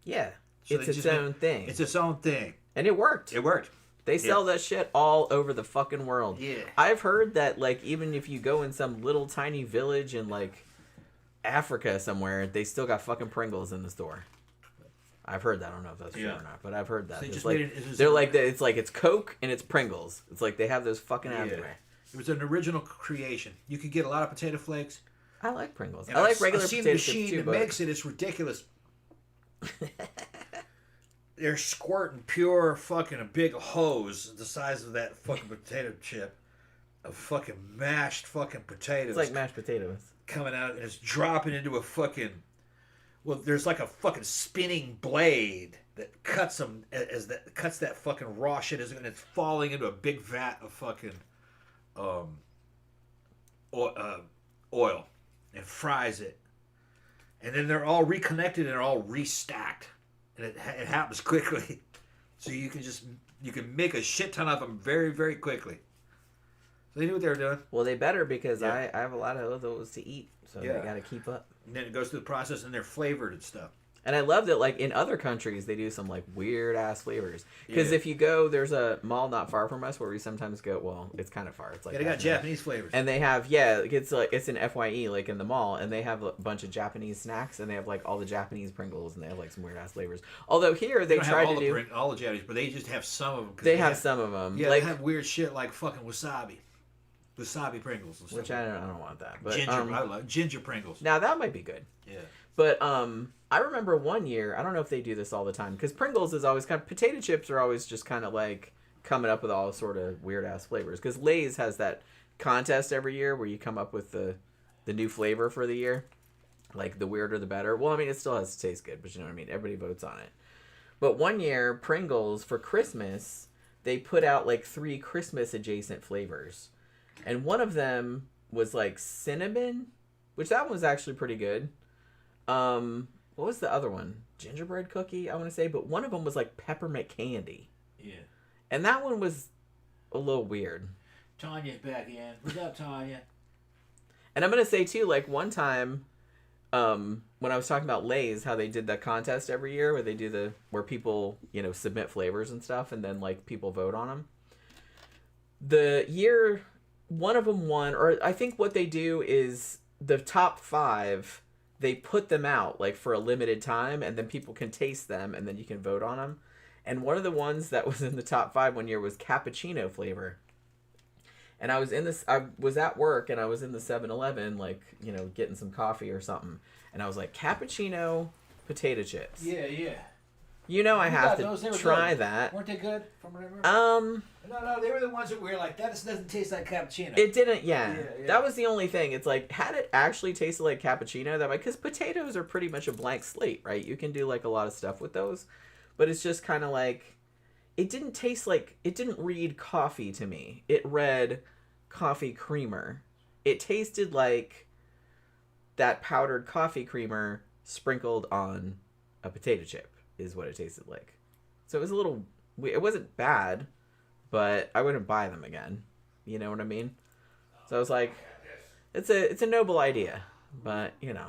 Yeah. So it's its own thing. It's its own thing. And it worked. It worked. They sell that shit all over the fucking world. Yeah. I've heard that, like, even if you go in some little tiny village in, like, Africa somewhere, they still got fucking Pringles in the store. I've heard that. I don't know if that's true or not, but I've heard that. So it's Coke and it's Pringles. It's like they have those fucking everywhere. It was an original creation. You could get a lot of potato flakes. I like Pringles. I like regular potato chips too. The machine that makes it is ridiculous. They're squirting pure fucking a big hose the size of that fucking potato chip of fucking mashed fucking potatoes. It's like mashed potatoes. Coming out and it's dropping into a fucking... Well, there's like a fucking spinning blade that cuts them cuts that fucking raw shit and it's falling into a big vat of fucking oil and fries it. And then they're all reconnected and they're all restacked. And it happens quickly, so you can make a shit ton of them very, very quickly. So they knew what they were doing. Well, they better because I have a lot of those to eat, so they got to keep up. And then it goes through the process, and they're flavored and stuff. And I love that, like, in other countries, they do some, like, weird-ass flavors. Because if you go, there's a mall not far from us where we sometimes go, well, it's kind of far. It's like they got Japanese flavors. And they have, it's an FYE, like, in the mall, and they have a bunch of Japanese snacks, and they have, like, all the Japanese Pringles, and they have, like, some weird-ass flavors. Although here, they try to do... all the Japanese, but they just have some of them. They have some of them. Yeah, they have weird shit like fucking wasabi. Wasabi Pringles. And stuff. Which I don't want that. But, ginger, I love ginger Pringles. Now, that might be good. Yeah. But I remember one year, I don't know if they do this all the time, because Pringles is always kind of, potato chips are always just kind of like coming up with all sort of weird-ass flavors. Because Lay's has that contest every year where you come up with the new flavor for the year. Like, the weirder the better. Well, I mean, it still has to taste good, but you know what I mean? Everybody votes on it. But one year, Pringles, for Christmas, they put out like 3 Christmas-adjacent flavors. And one of them was like cinnamon, which that one was actually pretty good. What was the other one? Gingerbread cookie, I want to say. But one of them was like peppermint candy. Yeah. And that one was a little weird. Tanya's back in. What's up, Tanya? And I'm going to say, too, like one time, when I was talking about Lay's, how they did that contest every year where they do where people, submit flavors and stuff and then, like, people vote on them. the year one of them won, or I think what they do is the top 5, they put them out like for a limited time, and then people can taste them, and then you can vote on them. And one of the ones that was in the top 5 one year was cappuccino flavor. And I was at work, and I was in the 7-Eleven, like, you know, getting some coffee or something. And I was like, cappuccino potato chips. Yeah, yeah. You know I have to try good. that. Weren't they good from whatever? No, they were the ones that we were like, that doesn't taste like cappuccino. It didn't, yeah. That was the only thing. It's like, had it actually tasted like cappuccino, that might, because potatoes are pretty much a blank slate, right? You can do like a lot of stuff with those. But it's just kind of like, it didn't taste like, it didn't read coffee to me. It read coffee creamer. It tasted like that powdered coffee creamer sprinkled on a potato chip is what it tasted like. So it was a little, it wasn't bad, but I wouldn't buy them again. You know what I mean? So I was like, it's a noble idea, but you know,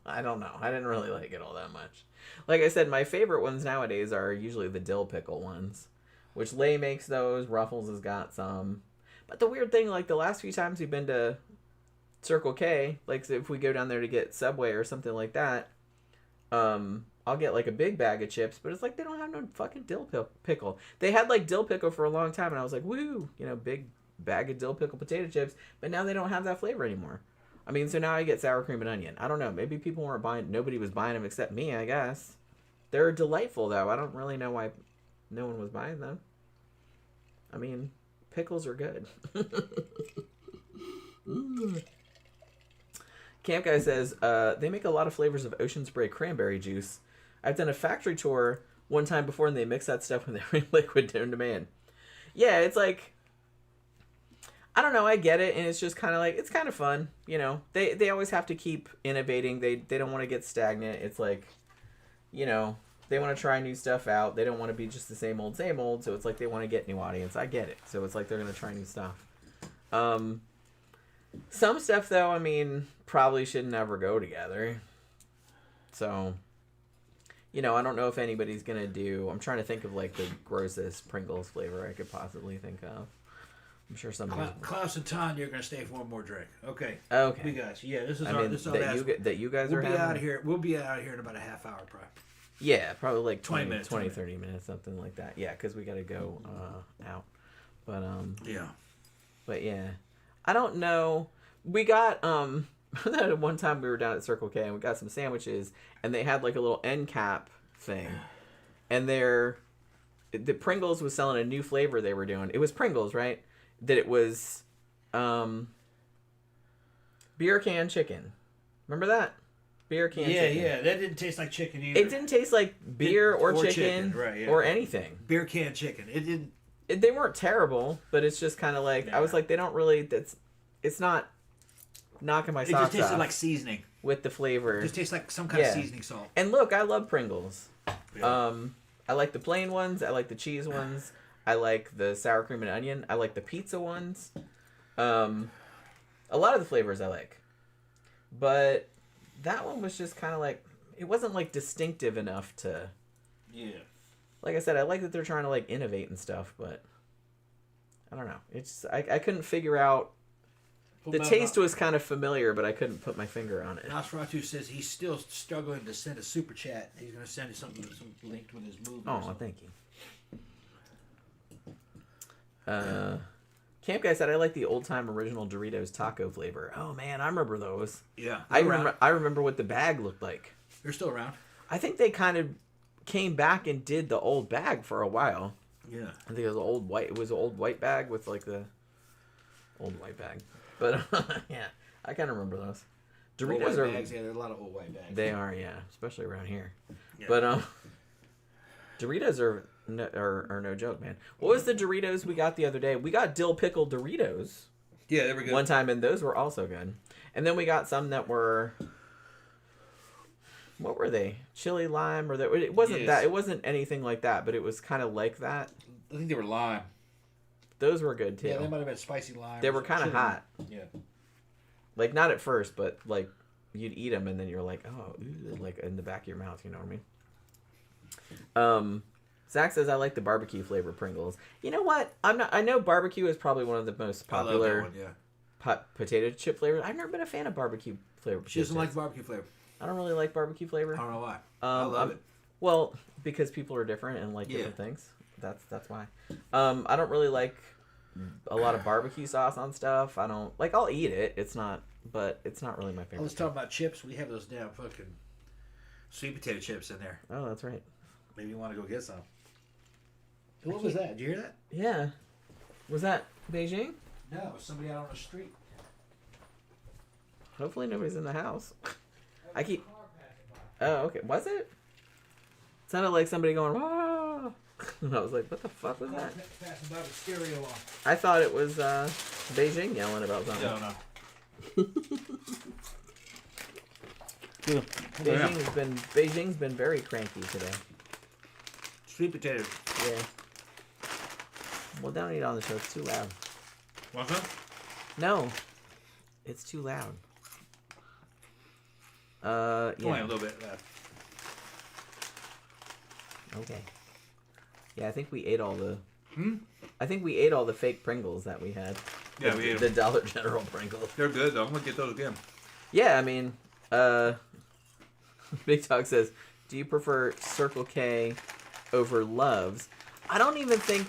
I don't know. I didn't really like it all that much. Like I said, my favorite ones nowadays are usually the dill pickle ones, which Lay makes those. Ruffles has got some. But the weird thing, like the last few times we've been to Circle K, like if we go down there to get Subway or something like that, I'll get like a big bag of chips, but it's like they don't have no fucking dill pickle. They had like dill pickle for a long time, and I was like, woo, you know, big bag of dill pickle potato chips, but now they don't have that flavor anymore. I mean, so now I get sour cream and onion. I don't know, maybe people weren't buying, nobody was buying them except me, I guess. They're delightful, though. I don't really know why no one was buying them. I mean, pickles are good. Camp Guy says, they make a lot of flavors of Ocean Spray cranberry juice. I've done a factory tour one time before, and they mix that stuff when they're in liquid on demand. Yeah, it's like, I don't know, I get it, and it's just kind of like, it's kind of fun, you know. They always have to keep innovating. They don't want to get stagnant. It's like, you know, they want to try new stuff out. They don't want to be just the same old, so it's like they want to get new audience. I get it. So it's like they're going to try new stuff. Some stuff, though, I mean, probably should never go together. So, you know, I don't know if anybody's going to do... I'm trying to think of, like, the grossest Pringles flavor I could possibly think of. I'm sure somebody... Klaus and Tanya are going to stay for one more drink. Okay. Okay. We got you. Yeah, this is that you guys are having? Out of here. We'll be out of here in about a half hour, probably. Yeah, probably like 20 minutes. 30 minutes, something like that. Yeah, because we got to go out. But, yeah. But, yeah. I don't know. We got, one time we were down at Circle K and we got some sandwiches, and they had like a little end cap thing. And the Pringles was selling a new flavor they were doing. It was Pringles, right? That it was beer can chicken. Remember that? Beer can chicken. Yeah. That didn't taste like chicken either. It didn't taste like beer or chicken right, yeah. Or anything. Beer can chicken. It didn't. They weren't terrible, but it's just kind of like, I was like, they don't really, it's not knocking my socks off. It just tasted like seasoning. With the flavor. It just tastes like some kind of seasoning salt. And look, I love Pringles. Yeah. I like the plain ones. I like the cheese ones. I like the sour cream and onion. I like the pizza ones. A lot of the flavors I like. But that one was just kind of like, it wasn't like distinctive enough to... Yeah. Like I said, I like that they're trying to like innovate and stuff, but I don't know. It's I couldn't figure out... The taste was kind of familiar, but I couldn't put my finger on it. Nosferatu says he's still struggling to send a super chat. He's going to send you something linked with his movie. Oh, thank you. Camp Guy said, I like the old-time original Doritos taco flavor. Oh, man, I remember those. Yeah. I remember what the bag looked like. They're still around. I think they kind of came back and did the old bag for a while. Yeah. I think it was an old white bag with like the old white bag. But yeah, I kind of remember those. Doritos are bags. Yeah, there are a lot of old white bags. They are, yeah, especially around here. Yeah. But Doritos are no joke, man. What was the Doritos we got the other day? We got dill pickle Doritos. Yeah, they were good. One time, and those were also good. And then we got some that were, what were they? Chili lime, or that? It wasn't that. It wasn't anything like that, but it was kind of like that. I think they were lime. Those were good too. Yeah, they might have been spicy lime. They were kind of hot. Yeah. Like not at first, but like you'd eat them and then you're like, oh, ew, like in the back of your mouth. You know what I mean? Zach says I like the barbecue flavor Pringles. You know what? I know barbecue is probably one of the most popular I love that one, potato chip flavors. I've never been a fan of barbecue flavor. She doesn't like barbecue flavor. I don't really like barbecue flavor. I don't know why. I love it. Well, because people are different and like different things. That's why. I don't really like a lot of barbecue sauce on stuff. I don't like. I'll eat it. It's not really my favorite. I was talking about chips. We have those damn fucking sweet potato chips in there. Oh, that's right. Maybe you want to go get some. What was that? Did you hear that? Yeah. Was that Beijing? No, it was somebody out on the street. Hopefully nobody's in the house. I keep. Oh, okay. Was it? Sounded like somebody going, ah! And I was like, what the fuck was that? Passing by with stereo on. I thought it was Beijing yelling about something. No. Beijing's been very cranky today. Sweet potatoes. Yeah. Well, don't eat on the show. It's too loud. Want some? No. It's too loud. Yeah. Only a little bit left. Okay. Yeah, I think we ate all the... I think we ate all the fake Pringles that we had. Yeah, we ate the Dollar General Pringles. They're good, though. I'm going to get those again. Yeah, I mean... Big Dog says, do you prefer Circle K over Loves? I don't even think...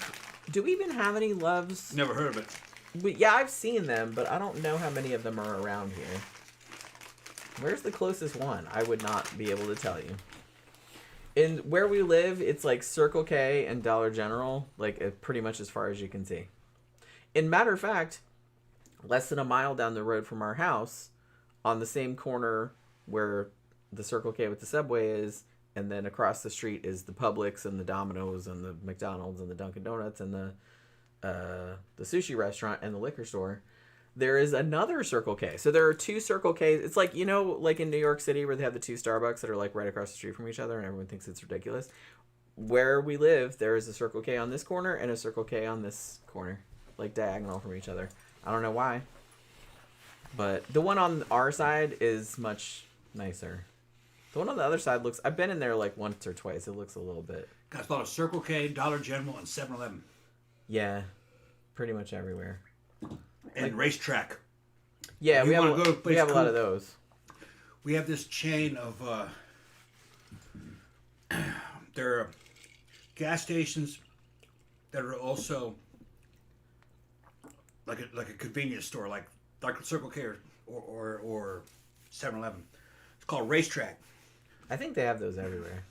Do we even have any Loves? Never heard of it. Yeah, I've seen them, but I don't know how many of them are around here. Where's the closest one? I would not be able to tell you. In where we live, it's like Circle K and Dollar General, like pretty much as far as you can see. In matter of fact, less than a mile down the road from our house, on the same corner where the Circle K with the Subway is, and then across the street is the Publix and the Domino's and the McDonald's and the Dunkin' Donuts and the sushi restaurant and the liquor store. There is another Circle K. So there are two Circle Ks. It's like, you know, like in New York City where they have the two Starbucks that are like right across the street from each other and everyone thinks it's ridiculous. Where we live, there is a Circle K on this corner and a Circle K on this corner, like diagonal from each other. I don't know why. But the one on our side is much nicer. The one on the other side looks... I've been in there like once or twice. It looks a little bit... Got thought of Circle K, Dollar General, and 7-Eleven. Yeah. Pretty much everywhere. And like, Racetrack. Yeah, we have a lot of those. We have this chain of... there are gas stations that are also like a convenience store, like Circle K or 7-Eleven. It's called Racetrack. I think they have those everywhere.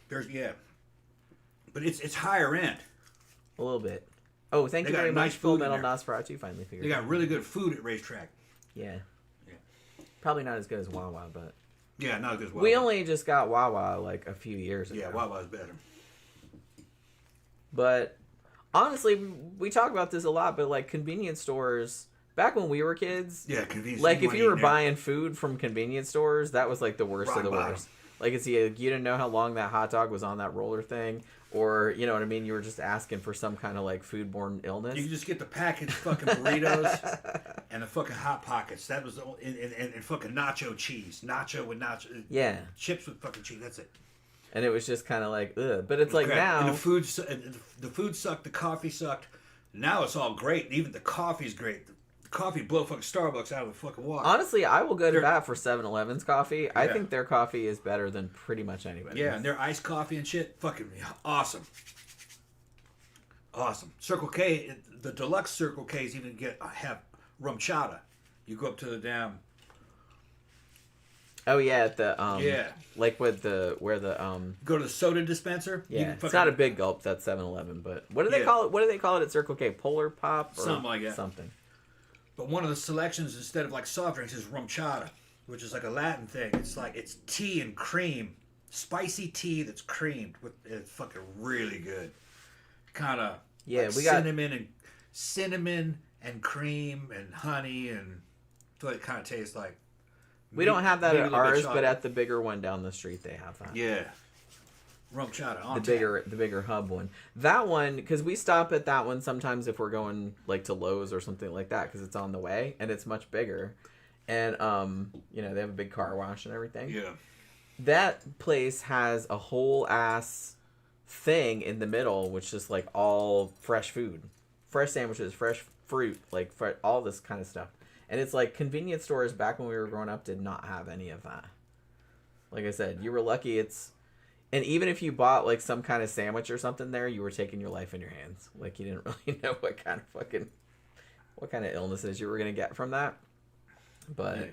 But it's higher end. A little bit. Oh, thank you very much, Full Metal Nosferatu. Finally figured. They got really good food at Racetrack. Yeah. Probably not as good as Wawa, but. Yeah, not as good as Wawa. We only just got Wawa like a few years ago. Yeah, Wawa's better. But honestly, we talk about this a lot, but like convenience stores. Back when we were kids, convenience. Like if you were buying food from convenience stores, that was like the worst of the worst. Like it's you didn't know how long that hot dog was on that roller thing, or you know what I mean. You were just asking for some kind of like foodborne illness. You could just get the packaged fucking burritos and the fucking hot pockets. That was the and fucking nacho cheese, nacho with nacho. Yeah, chips with fucking cheese. That's it. And it was just kind of like ugh. But it's like crap. now And the food sucked. The coffee sucked. Now it's all great. Even the coffee's great. Coffee blow fucking Starbucks out of the fucking water. Honestly, I will go to bat for 7-Eleven's coffee. Yeah. I think their coffee is better than pretty much anybody. Yeah, and their iced coffee and shit, fucking awesome. Awesome. Circle K, the deluxe Circle K's even have rum chata. You go up to the damn. Oh yeah, at the like with where the go to the soda dispenser. Yeah, it's not a big gulp. That's 7-Eleven, but what do they call it? What do they call it at Circle K? Polar Pop or something like that. Something. But one of the selections, instead of like soft drinks, is rum chata, which is like a Latin thing. It's like it's tea and cream, spicy tea that's creamed. It's fucking really good. Kind of we got cinnamon and cream and honey and that's what it kind of tastes like. We don't have that at ours, but at the bigger one down the street they have that. Yeah. Rum chata. The bigger hub one. That one, because we stop at that one sometimes if we're going like to Lowe's or something like that, because it's on the way and it's much bigger, and they have a big car wash and everything. Yeah. That place has a whole ass thing in the middle, which is like all fresh food, fresh sandwiches, fresh fruit, like all this kind of stuff. And it's like convenience stores back when we were growing up did not have any of that. Like I said, you were lucky. And even if you bought like some kind of sandwich or something there, you were taking your life in your hands. Like you didn't really know what kind of illnesses you were gonna get from that. But yeah.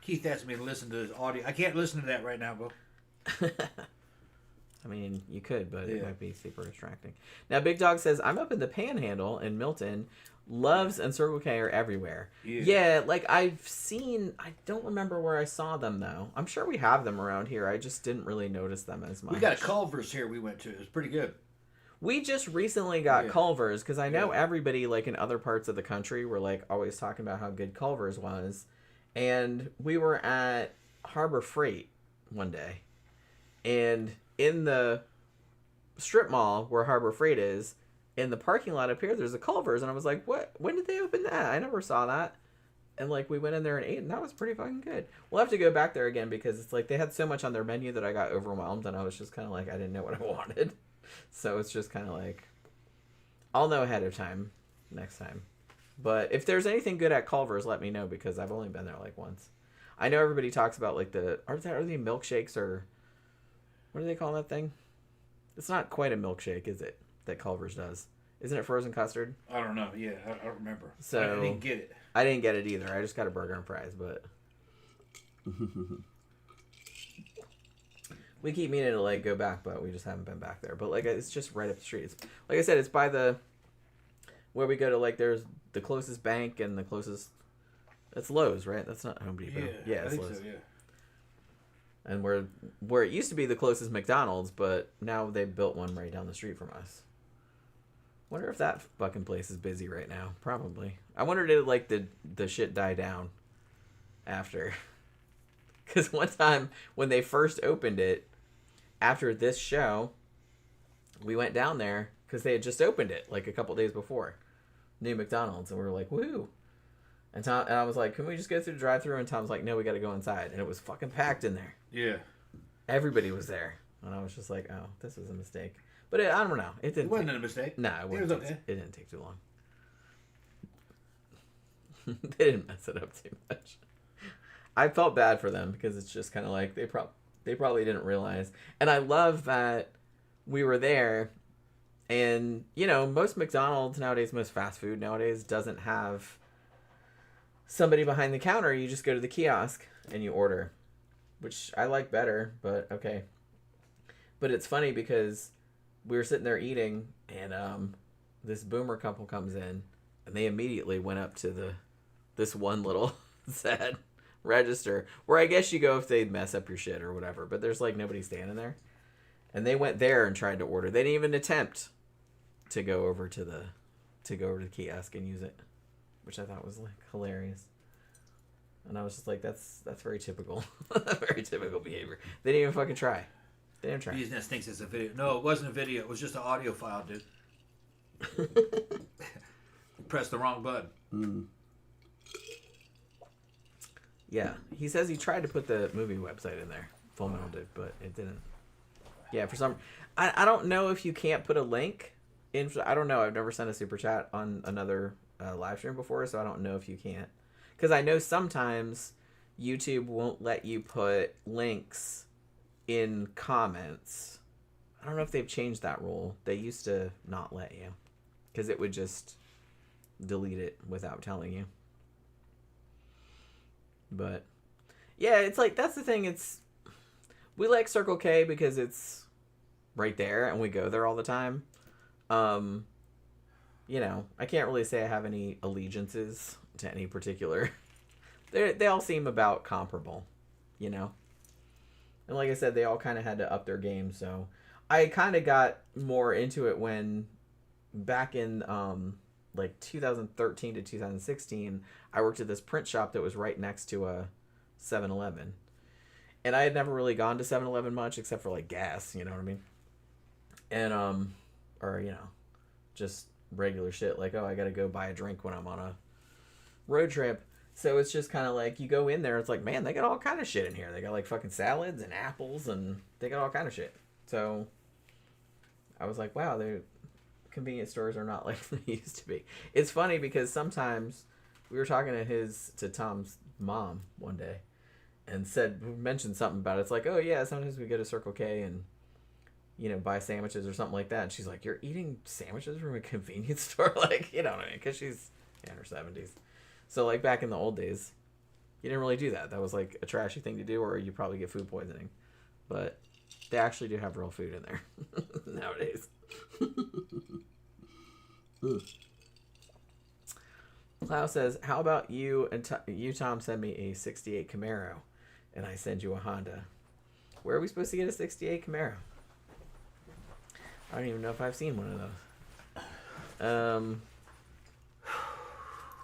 Keith asked me to listen to his audio. I can't listen to that right now, bro. I mean, you could, but it might be super distracting. Now, Big Dog says, I'm up in the Panhandle in Milton. Loves and Circle K are everywhere. Yeah, like I've seen, I don't remember where I saw them, though. I'm sure we have them around here. I just didn't really notice them as much. We got a Culver's here we went to. It was pretty good. We just recently got Culver's, because I know everybody, like in other parts of the country, were like always talking about how good Culver's was. And we were at Harbor Freight one day. And in the strip mall where Harbor Freight is, in the parking lot up here, there's a Culver's, and I was like, what? When did they open that? I never saw that. And like we went in there and ate, and that was pretty fucking good. We'll have to go back there again because it's like they had so much on their menu that I got overwhelmed, and I was just kind of like, I didn't know what I wanted. So it's just kind of like, I'll know ahead of time next time. But if there's anything good at Culver's, let me know because I've only been there like once. I know everybody talks about like are they milkshakes or what do they call that thing? It's not quite a milkshake, is it? That Culver's does. Isn't it frozen custard? I don't know. Yeah, I don't remember. So I didn't get it. I didn't get it either. I just got a burger and fries, but we keep meaning to like go back, but we just haven't been back there. But like it's just right up the street. It's, like I said, it's by the where we go to. Like there's the closest bank and the closest. That's Lowe's, right? That's not Home Depot. Yeah, it's Lowe's. So, yeah. And where it used to be the closest McDonald's, but now they built one right down the street from us. Wonder if that fucking place is busy right now. Probably. I wonder did like the shit die down after. Because one time when they first opened it, after this show, we went down there because they had just opened it like a couple days before. New McDonald's, and we were like, woo. And I was like, can we just go through the drive-thru? And Tom's like, no, we got to go inside. And it was fucking packed in there. Yeah. Everybody was there. And I was just like, oh, this was a mistake. But I don't know. It wasn't a mistake. No, it was okay. It didn't take too long. They didn't mess it up too much. I felt bad for them because it's just kind of like they probably didn't realize. And I love that we were there. And, you know, most McDonald's nowadays, most fast food nowadays doesn't have somebody behind the counter. You just go to the kiosk and you order, which I like better, but okay. But it's funny because we were sitting there eating, and this boomer couple comes in, and they immediately went up to this one little sad register, where I guess you go if they mess up your shit or whatever, but there's like nobody standing there. And they went there and tried to order. They didn't even attempt to go over to the kiosk and use it, which I thought was like hilarious. And I was just like, that's very typical. Very typical behavior. They didn't even fucking try. They didn't try. Business thinks it's a video. No, it wasn't a video. It was just an audio file, dude. Press the wrong button. Mm. Yeah. He says he tried to put the movie website in there. Full Metal did, but it didn't. Yeah, for some... I don't know if you can't put a link in... I don't know. I've never sent a super chat on another live stream before, so I don't know if you can't. Because I know sometimes YouTube won't let you put links in comments. I don't know if they've changed that rule. They used to not let you. Because it would just delete it without telling you. But, yeah, it's like, that's the thing. We like Circle K because it's right there and we go there all the time. You know, I can't really say I have any allegiances to any particular. They all seem about comparable, you know? And like I said, they all kind of had to up their game, so I kind of got more into it when back in like 2013 to 2016, I worked at this print shop that was right next to a 7-Eleven. And I had never really gone to 7-Eleven much except for like gas, you know what I mean? And or you know, just regular shit like, oh, I got to go buy a drink when I'm on a road trip. So it's just kind of like you go in there, it's like, man, they got all kind of shit in here. They got like fucking salads and apples and they got all kind of shit. So I was like, wow, the convenience stores are not like they used to be. It's funny because sometimes we were talking to Tom's mom one day and mentioned something about it. It's like, oh yeah, sometimes we go to Circle K and, you know, buy sandwiches or something like that. And she's like, you're eating sandwiches from a convenience store? Like, you know what I mean? Because she's in her 70s. So like back in the old days, you didn't really do that. That was like a trashy thing to do, or you probably get food poisoning. But they actually do have real food in there nowadays. Klaus says, how about you and you, Tom, send me a 68 Camaro and I send you a Honda? Where are we supposed to get a 68 Camaro? I don't even know if I've seen one of those.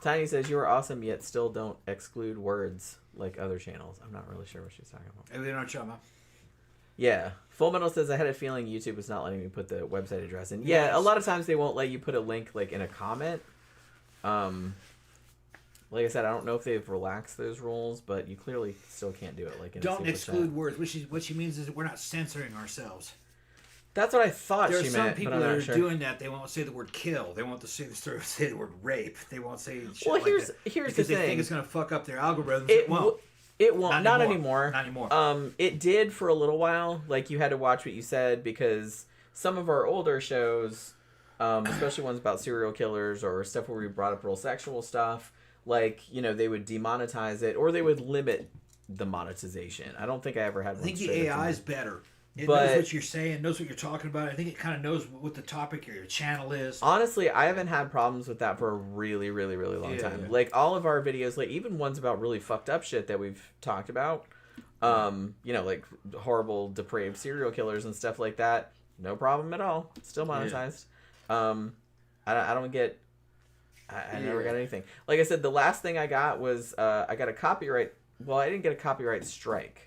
Tiny says, you are awesome, yet still don't exclude words like other channels. I'm not really sure what she's talking about. Everything on Chama. Yeah. Full Metal says, I had a feeling YouTube was not letting me put the website address in. Yeah, a lot of times they won't let you put a link like in a comment. Like I said, I don't know if they've relaxed those rules, but you clearly still can't do it. Like in don't exclude words. What she means is that we're not censoring ourselves. That's what I thought there she are some meant, people that are doing that. They won't say the word kill. They won't say the word rape. They won't say shit well, here's like that. Here's because the thing. They think it's going to fuck up their algorithms. It won't. Not anymore. Not anymore. It did for a little while. Like, you had to watch what you said because some of our older shows, especially ones about serial killers or stuff where we brought up real sexual stuff, like, you know, they would demonetize it or they would limit the monetization. I don't think I ever had one. I think the AI is better. It knows what you're saying, knows what you're talking about. I think it kind of knows what the topic or your channel is. Honestly, I haven't had problems with that for a really, really, really long time. Yeah. Like, all of our videos, like, even ones about really fucked up shit that we've talked about, you know, like horrible, depraved serial killers and stuff like that, no problem at all. Still monetized. Yeah. I don't get... I never got anything. Like I said, the last thing I got was, I got a copyright... Well, I didn't get a copyright strike.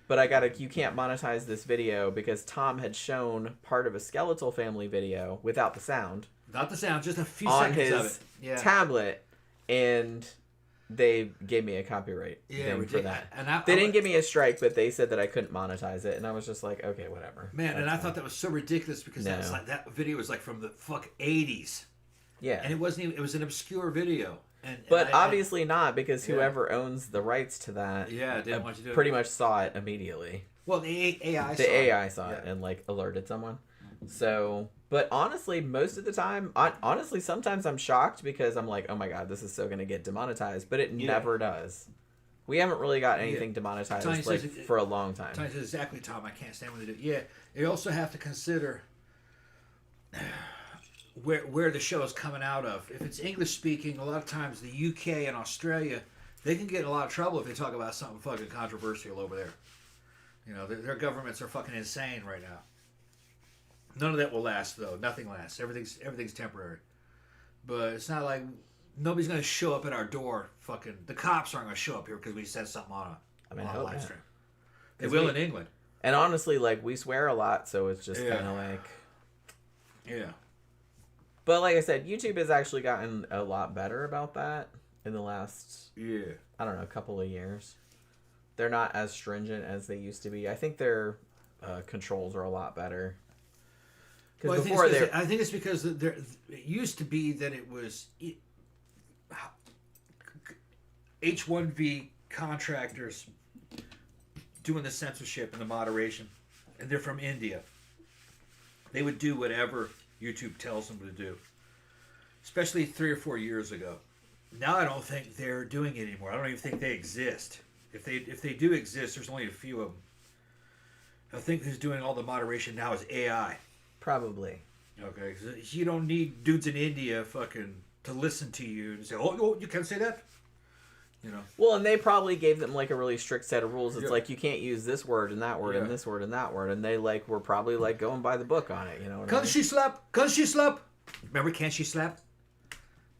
But I got you can't monetize this video because Tom had shown part of a Skeletal Family video without the sound. Not the sound, just a few on seconds his of it. Yeah. tablet, and they gave me a copyright thing for that. And they didn't give me a strike, but they said that I couldn't monetize it, and I was just like, okay, whatever. Man, and I thought that was so ridiculous because that video was like from the fuck 80s. Yeah. And it wasn't even, it was an obscure video. But obviously not, because whoever owns the rights to that didn't want you to do pretty much saw it immediately. Well, the AI saw it and like alerted someone. So, but honestly, most of the time, sometimes I'm shocked because I'm like, oh my god, this is so going to get demonetized, but it never does. We haven't really got anything demonetized for a long time. Tony says, exactly, Tom, I can't stand when they do. Yeah, you also have to consider where the show is coming out of. If it's English speaking, a lot of times the UK and Australia, they can get in a lot of trouble if they talk about something fucking controversial over there. You know, their governments are fucking insane right now. None of that will last, though. Nothing lasts. Everything's temporary. But it's not like nobody's going to show up at our door. Fucking the cops aren't going to show up here because we said something on a live stream. They will in England. And honestly, like, we swear a lot, so it's just kind of like... Yeah. But like I said, YouTube has actually gotten a lot better about that in the last, I don't know, couple of years. They're not as stringent as they used to be. I think their controls are a lot better. Well, I think it's because it used to be that it was H1V contractors doing the censorship and the moderation, and they're from India. They would do whatever YouTube tells them to do, especially 3 or 4 years ago. Now I don't think they're doing it anymore. I don't even think they exist. If they do exist, there's only a few of them. I think who's doing all the moderation now is AI. Probably. Okay, because you don't need dudes in India fucking to listen to you and say, oh, you can't say that. You know. Well, and they probably gave them like a really strict set of rules. It's like you can't use this word and that word and this word and that word, and they like were probably like going by the book on it. You know. Can she slap? Can she slap? Remember, can she slap?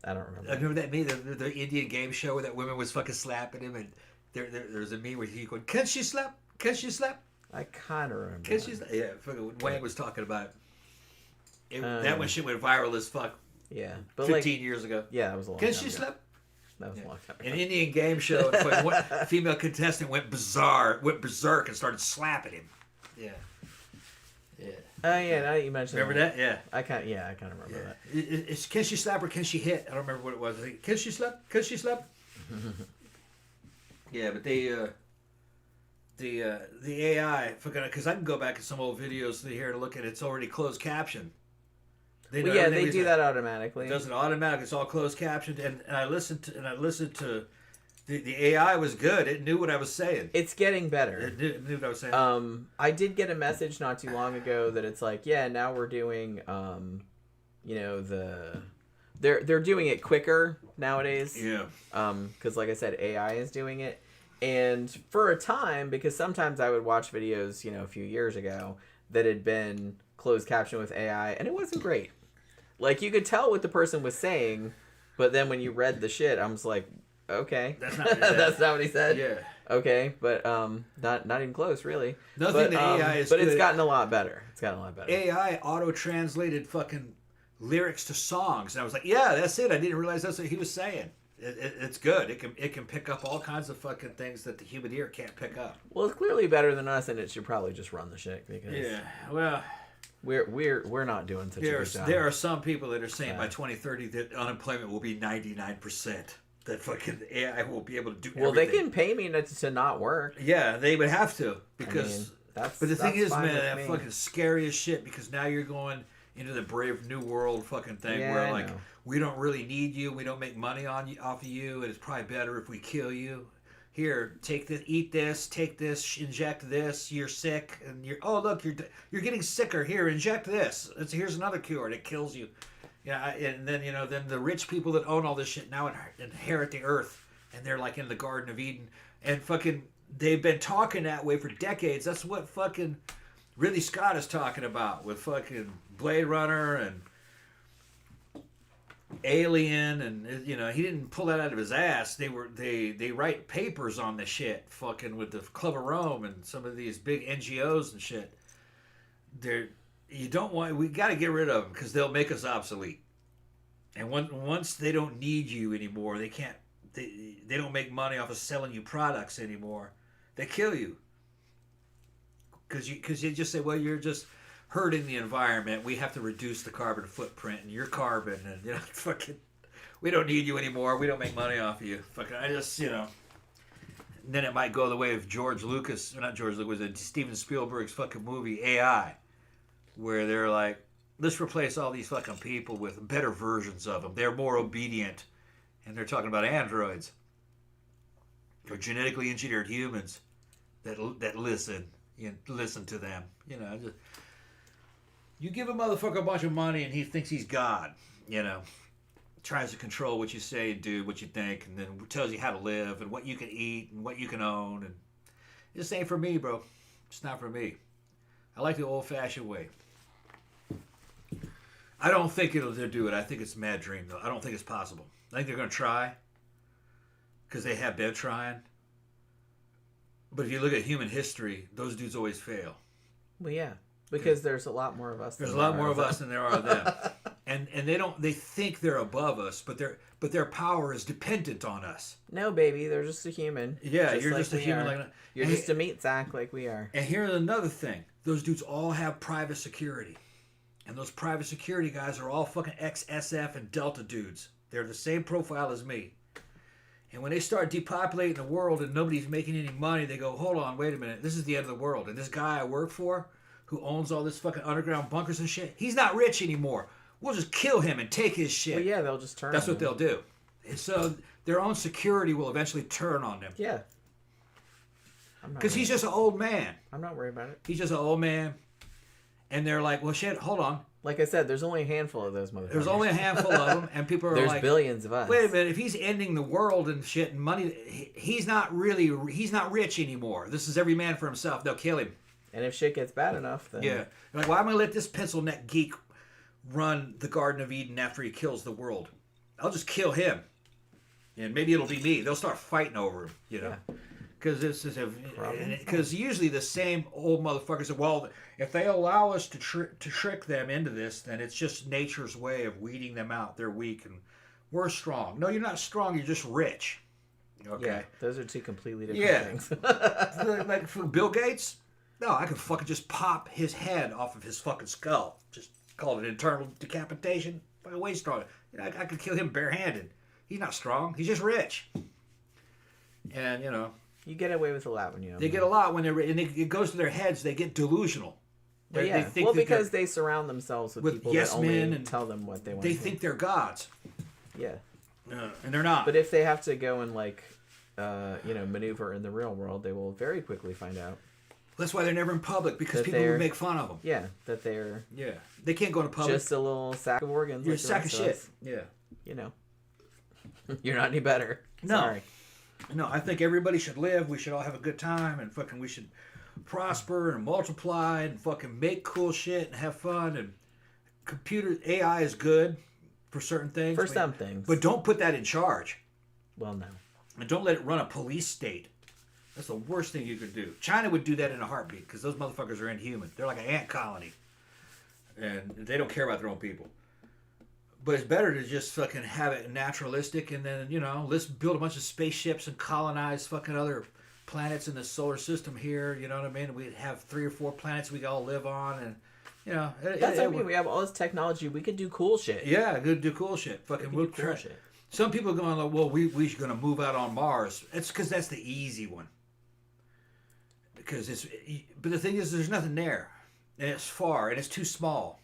I don't remember. I remember that meme, the Indian game show where that woman was fucking slapping him, and there's a meme where he going, "Can she slap? Can she slap?" I kind of remember. Can she slap? Yeah, Wayne was talking about it. That one shit went viral as fuck. Yeah, but 15 years ago. Yeah, that was a long time ago. Can she slap? That was a long time ago. An Indian game show, one female contestant went berserk and started slapping him. Yeah. Oh yeah, now that you mentioned Remember that? Yeah. I kind of remember that. It's can she slap or can she hit? I don't remember what it was. I think, can she slap? Can she slap? Yeah, but the AI, because I can go back to some old videos here to look at it. It's already closed captioned. They do that automatically. It does it automatically. It's all closed captioned, and I listened to the AI was good. It knew what I was saying. It's getting better. It knew what I was saying. I did get a message not too long ago that it's like, yeah, now we're doing, they're doing it quicker nowadays. Yeah. Because like I said, AI is doing it, and for a time, because sometimes I would watch videos, a few years ago that had been closed caption with AI, and it wasn't great. Like you could tell what the person was saying, but then when you read the shit, I was like, okay, that's not what he said. That's not what he said. Yeah. Okay, but not even close, really. Nothing. The AI is. But it's gotten a lot better. AI auto translated fucking lyrics to songs, and I was like, yeah, that's it. I didn't realize that's what he was saying. It's good. It can pick up all kinds of fucking things that the human ear can't pick up. Well, it's clearly better than us, and it should probably just run the shit because we're not doing such a good job. There are some people that are saying by 2030 that unemployment will be 99%. That fucking AI will be able to do everything. Well, they can pay me to not work. Yeah, they would have to because. But the thing is, man, that fucking scary as shit because now you're going into the Brave New World fucking thing where like we don't really need you, we don't make money off of you, and it's probably better if we kill you. Here, take this, eat this, take this, inject this. You're sick, and you're getting sicker. Here, inject this. Here's another cure, and it kills you. Yeah, and then then the rich people that own all this shit now inherit the earth, and they're like in the Garden of Eden, and fucking they've been talking that way for decades. That's what fucking Ridley Scott is talking about with fucking Blade Runner and Alien, and he didn't pull that out of his ass. They write papers on the shit, fucking with the Club of Rome and some of these big NGOs and shit. We got to get rid of them because they'll make us obsolete. And once they don't need you anymore, they can't. They don't make money off of selling you products anymore. They kill you because you just say, well, you're just hurting the environment. We have to reduce the carbon footprint and your carbon, and fucking, we don't need you anymore. We don't make money off of you. Fucking, I just And then it might go the way of Steven Spielberg's fucking movie AI, where they're like, let's replace all these fucking people with better versions of them. They're more obedient, and they're talking about androids or genetically engineered humans that listen. Listen to them. You give a motherfucker a bunch of money and he thinks he's God, tries to control what you say and do, what you think, and then tells you how to live and what you can eat and what you can own. And this ain't for me, bro. It's not for me. I like the old-fashioned way. I don't think they'll do it. I think it's a mad dream, though. I don't think it's possible. I think they're going to try because they have been trying. But if you look at human history, those dudes always fail. Well, yeah. Because there's a lot more of us. There's a lot more of us than there are of them, and they think they're above us, but their power is dependent on us. No, baby, they're just a human. Yeah, you're just a human like you're just a meat sack like we are. And here's another thing: those dudes all have private security, and those private security guys are all fucking ex-SF and Delta dudes. They're the same profile as me. And when they start depopulating the world and nobody's making any money, they go, "Hold on, wait a minute, this is the end of the world." And this guy I work for, who owns all this fucking underground bunkers and shit, he's not rich anymore. We'll just kill him and take his shit. Well, yeah, they'll just turn. That's what they'll do. And so their own security will eventually turn on them. Yeah. Because he's just an old man. I'm not worried about it. He's just an old man. And they're like, well, shit, hold on. Like I said, there's only a handful of those motherfuckers. There's only a handful of them, and people are there's like... There's billions of us. Wait a minute, if he's ending the world and shit and money, he's not rich anymore. This is every man for himself. They'll kill him. And if shit gets bad enough, then... Yeah. They're like, well, I'm going to let this pencil neck geek run the Garden of Eden after he kills the world. I'll just kill him. And maybe it'll be me. They'll start fighting over him, Yeah. Because usually the same old motherfuckers say, well, if they allow us to trick them into this, then it's just nature's way of weeding them out. They're weak and we're strong. No, you're not strong. You're just rich. Okay. Yeah, those are two completely different things. Like for Bill Gates, No, I could fucking just pop his head off of his fucking skull. Just call it internal decapitation. Fucking way strong. You know, I could kill him barehanded. He's not strong. He's just rich. And, you know. You get away with a lot when you know. They get a lot when they're... And it goes to their heads. They get delusional. Yeah. They think well, because they surround themselves with people yes that only men and tell them what they want They to think they're gods. Yeah. And they're not. But if they have to go and, like, maneuver in the real world, they will very quickly find out. That's why they're never in public, because people would make fun of them. Yeah, that they're... Yeah. They can't go to public. Just a little sack of organs. You're a sack of shit. Yeah. You know. You're not any better. No. Sorry. No, I think everybody should live. We should all have a good time, and fucking we should prosper and multiply and fucking make cool shit and have fun. And AI is good for certain things. For some things. But don't put that in charge. Well, no. And don't let it run a police state. That's the worst thing you could do. China would do that in a heartbeat, because those motherfuckers are inhuman. They're like an ant colony. And they don't care about their own people. But it's better to just fucking have it naturalistic, and then, you know, let's build a bunch of spaceships and colonize fucking other planets in the solar system here, you know what I mean? We'd have 3 or 4 planets we could all live on, and, you know. That's what I mean. We have all this technology. We could do cool shit. Yeah, good do cool shit. Fucking we'll try. Shit. Some people are going like, well, we're going to move out on Mars. It's because that's the easy one. But the thing is, there's nothing there. And it's far, and it's too small.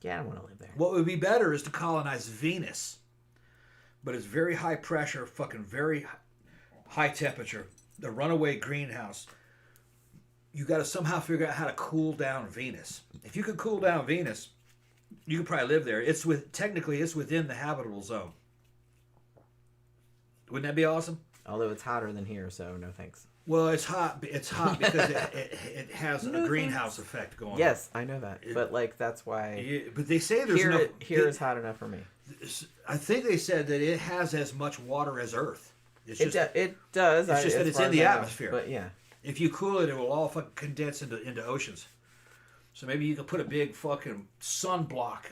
Yeah, I don't want to live there. What would be better is to colonize Venus. But it's very high pressure, fucking very high temperature. The runaway greenhouse. You got to somehow figure out how to cool down Venus. If you could cool down Venus, you could probably live there. Technically, it's within the habitable zone. Wouldn't that be awesome? Although it's hotter than here, so no thanks. Well, it's hot. It's hot because it has a greenhouse effect going on. Yes, I know that. But, like, that's why... Yeah, but they say there's Here is hot enough for me. I think they said that it has as much water as Earth. It does. It's just that it's in the atmosphere. But, yeah. If you cool it, it will all fucking condense into oceans. So maybe you could put a big fucking sun block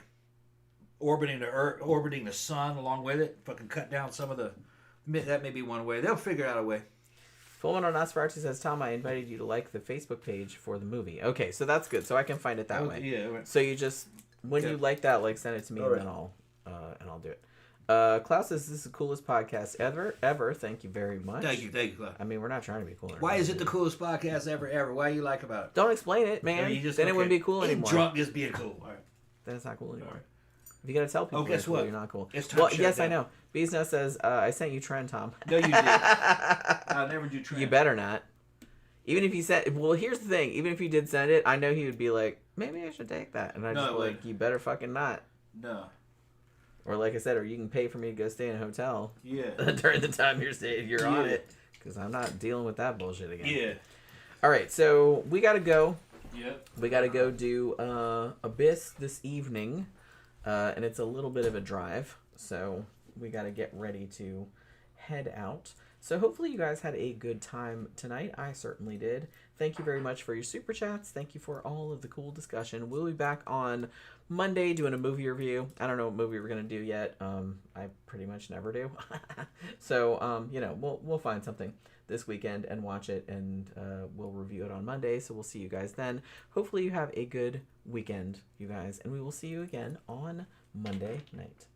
orbiting the Earth, orbiting the sun along with it. Fucking cut down some of the... That may be one way. They'll figure out a way. Fullman on Nosferatu says, Tom, I invited you to like the Facebook page for the movie. Okay, so that's good. So I can find it that way. Yeah. Right. So you just, when you like that, like, send it to me, and then I'll do it. Klaus says, this is the coolest podcast ever. Thank you very much. Thank you, Klaus. I mean, we're not trying to be cooler. Why is it the coolest podcast ever? Why do you like about it? Don't explain it, man. Then it wouldn't be cool anymore. Drunk just being cool. All right. Then it's not cool anymore. Right. If you gotta tell people, guess what? You're not cool. It's time to yes, down. I know. Beesnut says, I sent you Trend, Tom. No, you did. I'll never do Trend. You better not. Even if he said, well, here's the thing. Even if you did send it, I know he would be like, maybe I should take that. And I'd just be like, you better fucking not. No. Or like I said, or you can pay for me to go stay in a hotel. Yeah. During the time you're on it. Because I'm not dealing with that bullshit again. Yeah. All right, so we got to go. Yep. We got to go do Abyss this evening. And it's a little bit of a drive. So we got to get ready to head out. So hopefully you guys had a good time tonight. I certainly did. Thank you very much for your super chats. Thank you for all of the cool discussion. We'll be back on Monday doing a movie review. I don't know what movie we're going to do yet. I pretty much never do. So, we'll find something this weekend and watch it, and we'll review it on Monday. So we'll see you guys then. Hopefully you have a good weekend, you guys, and we will see you again on Monday night.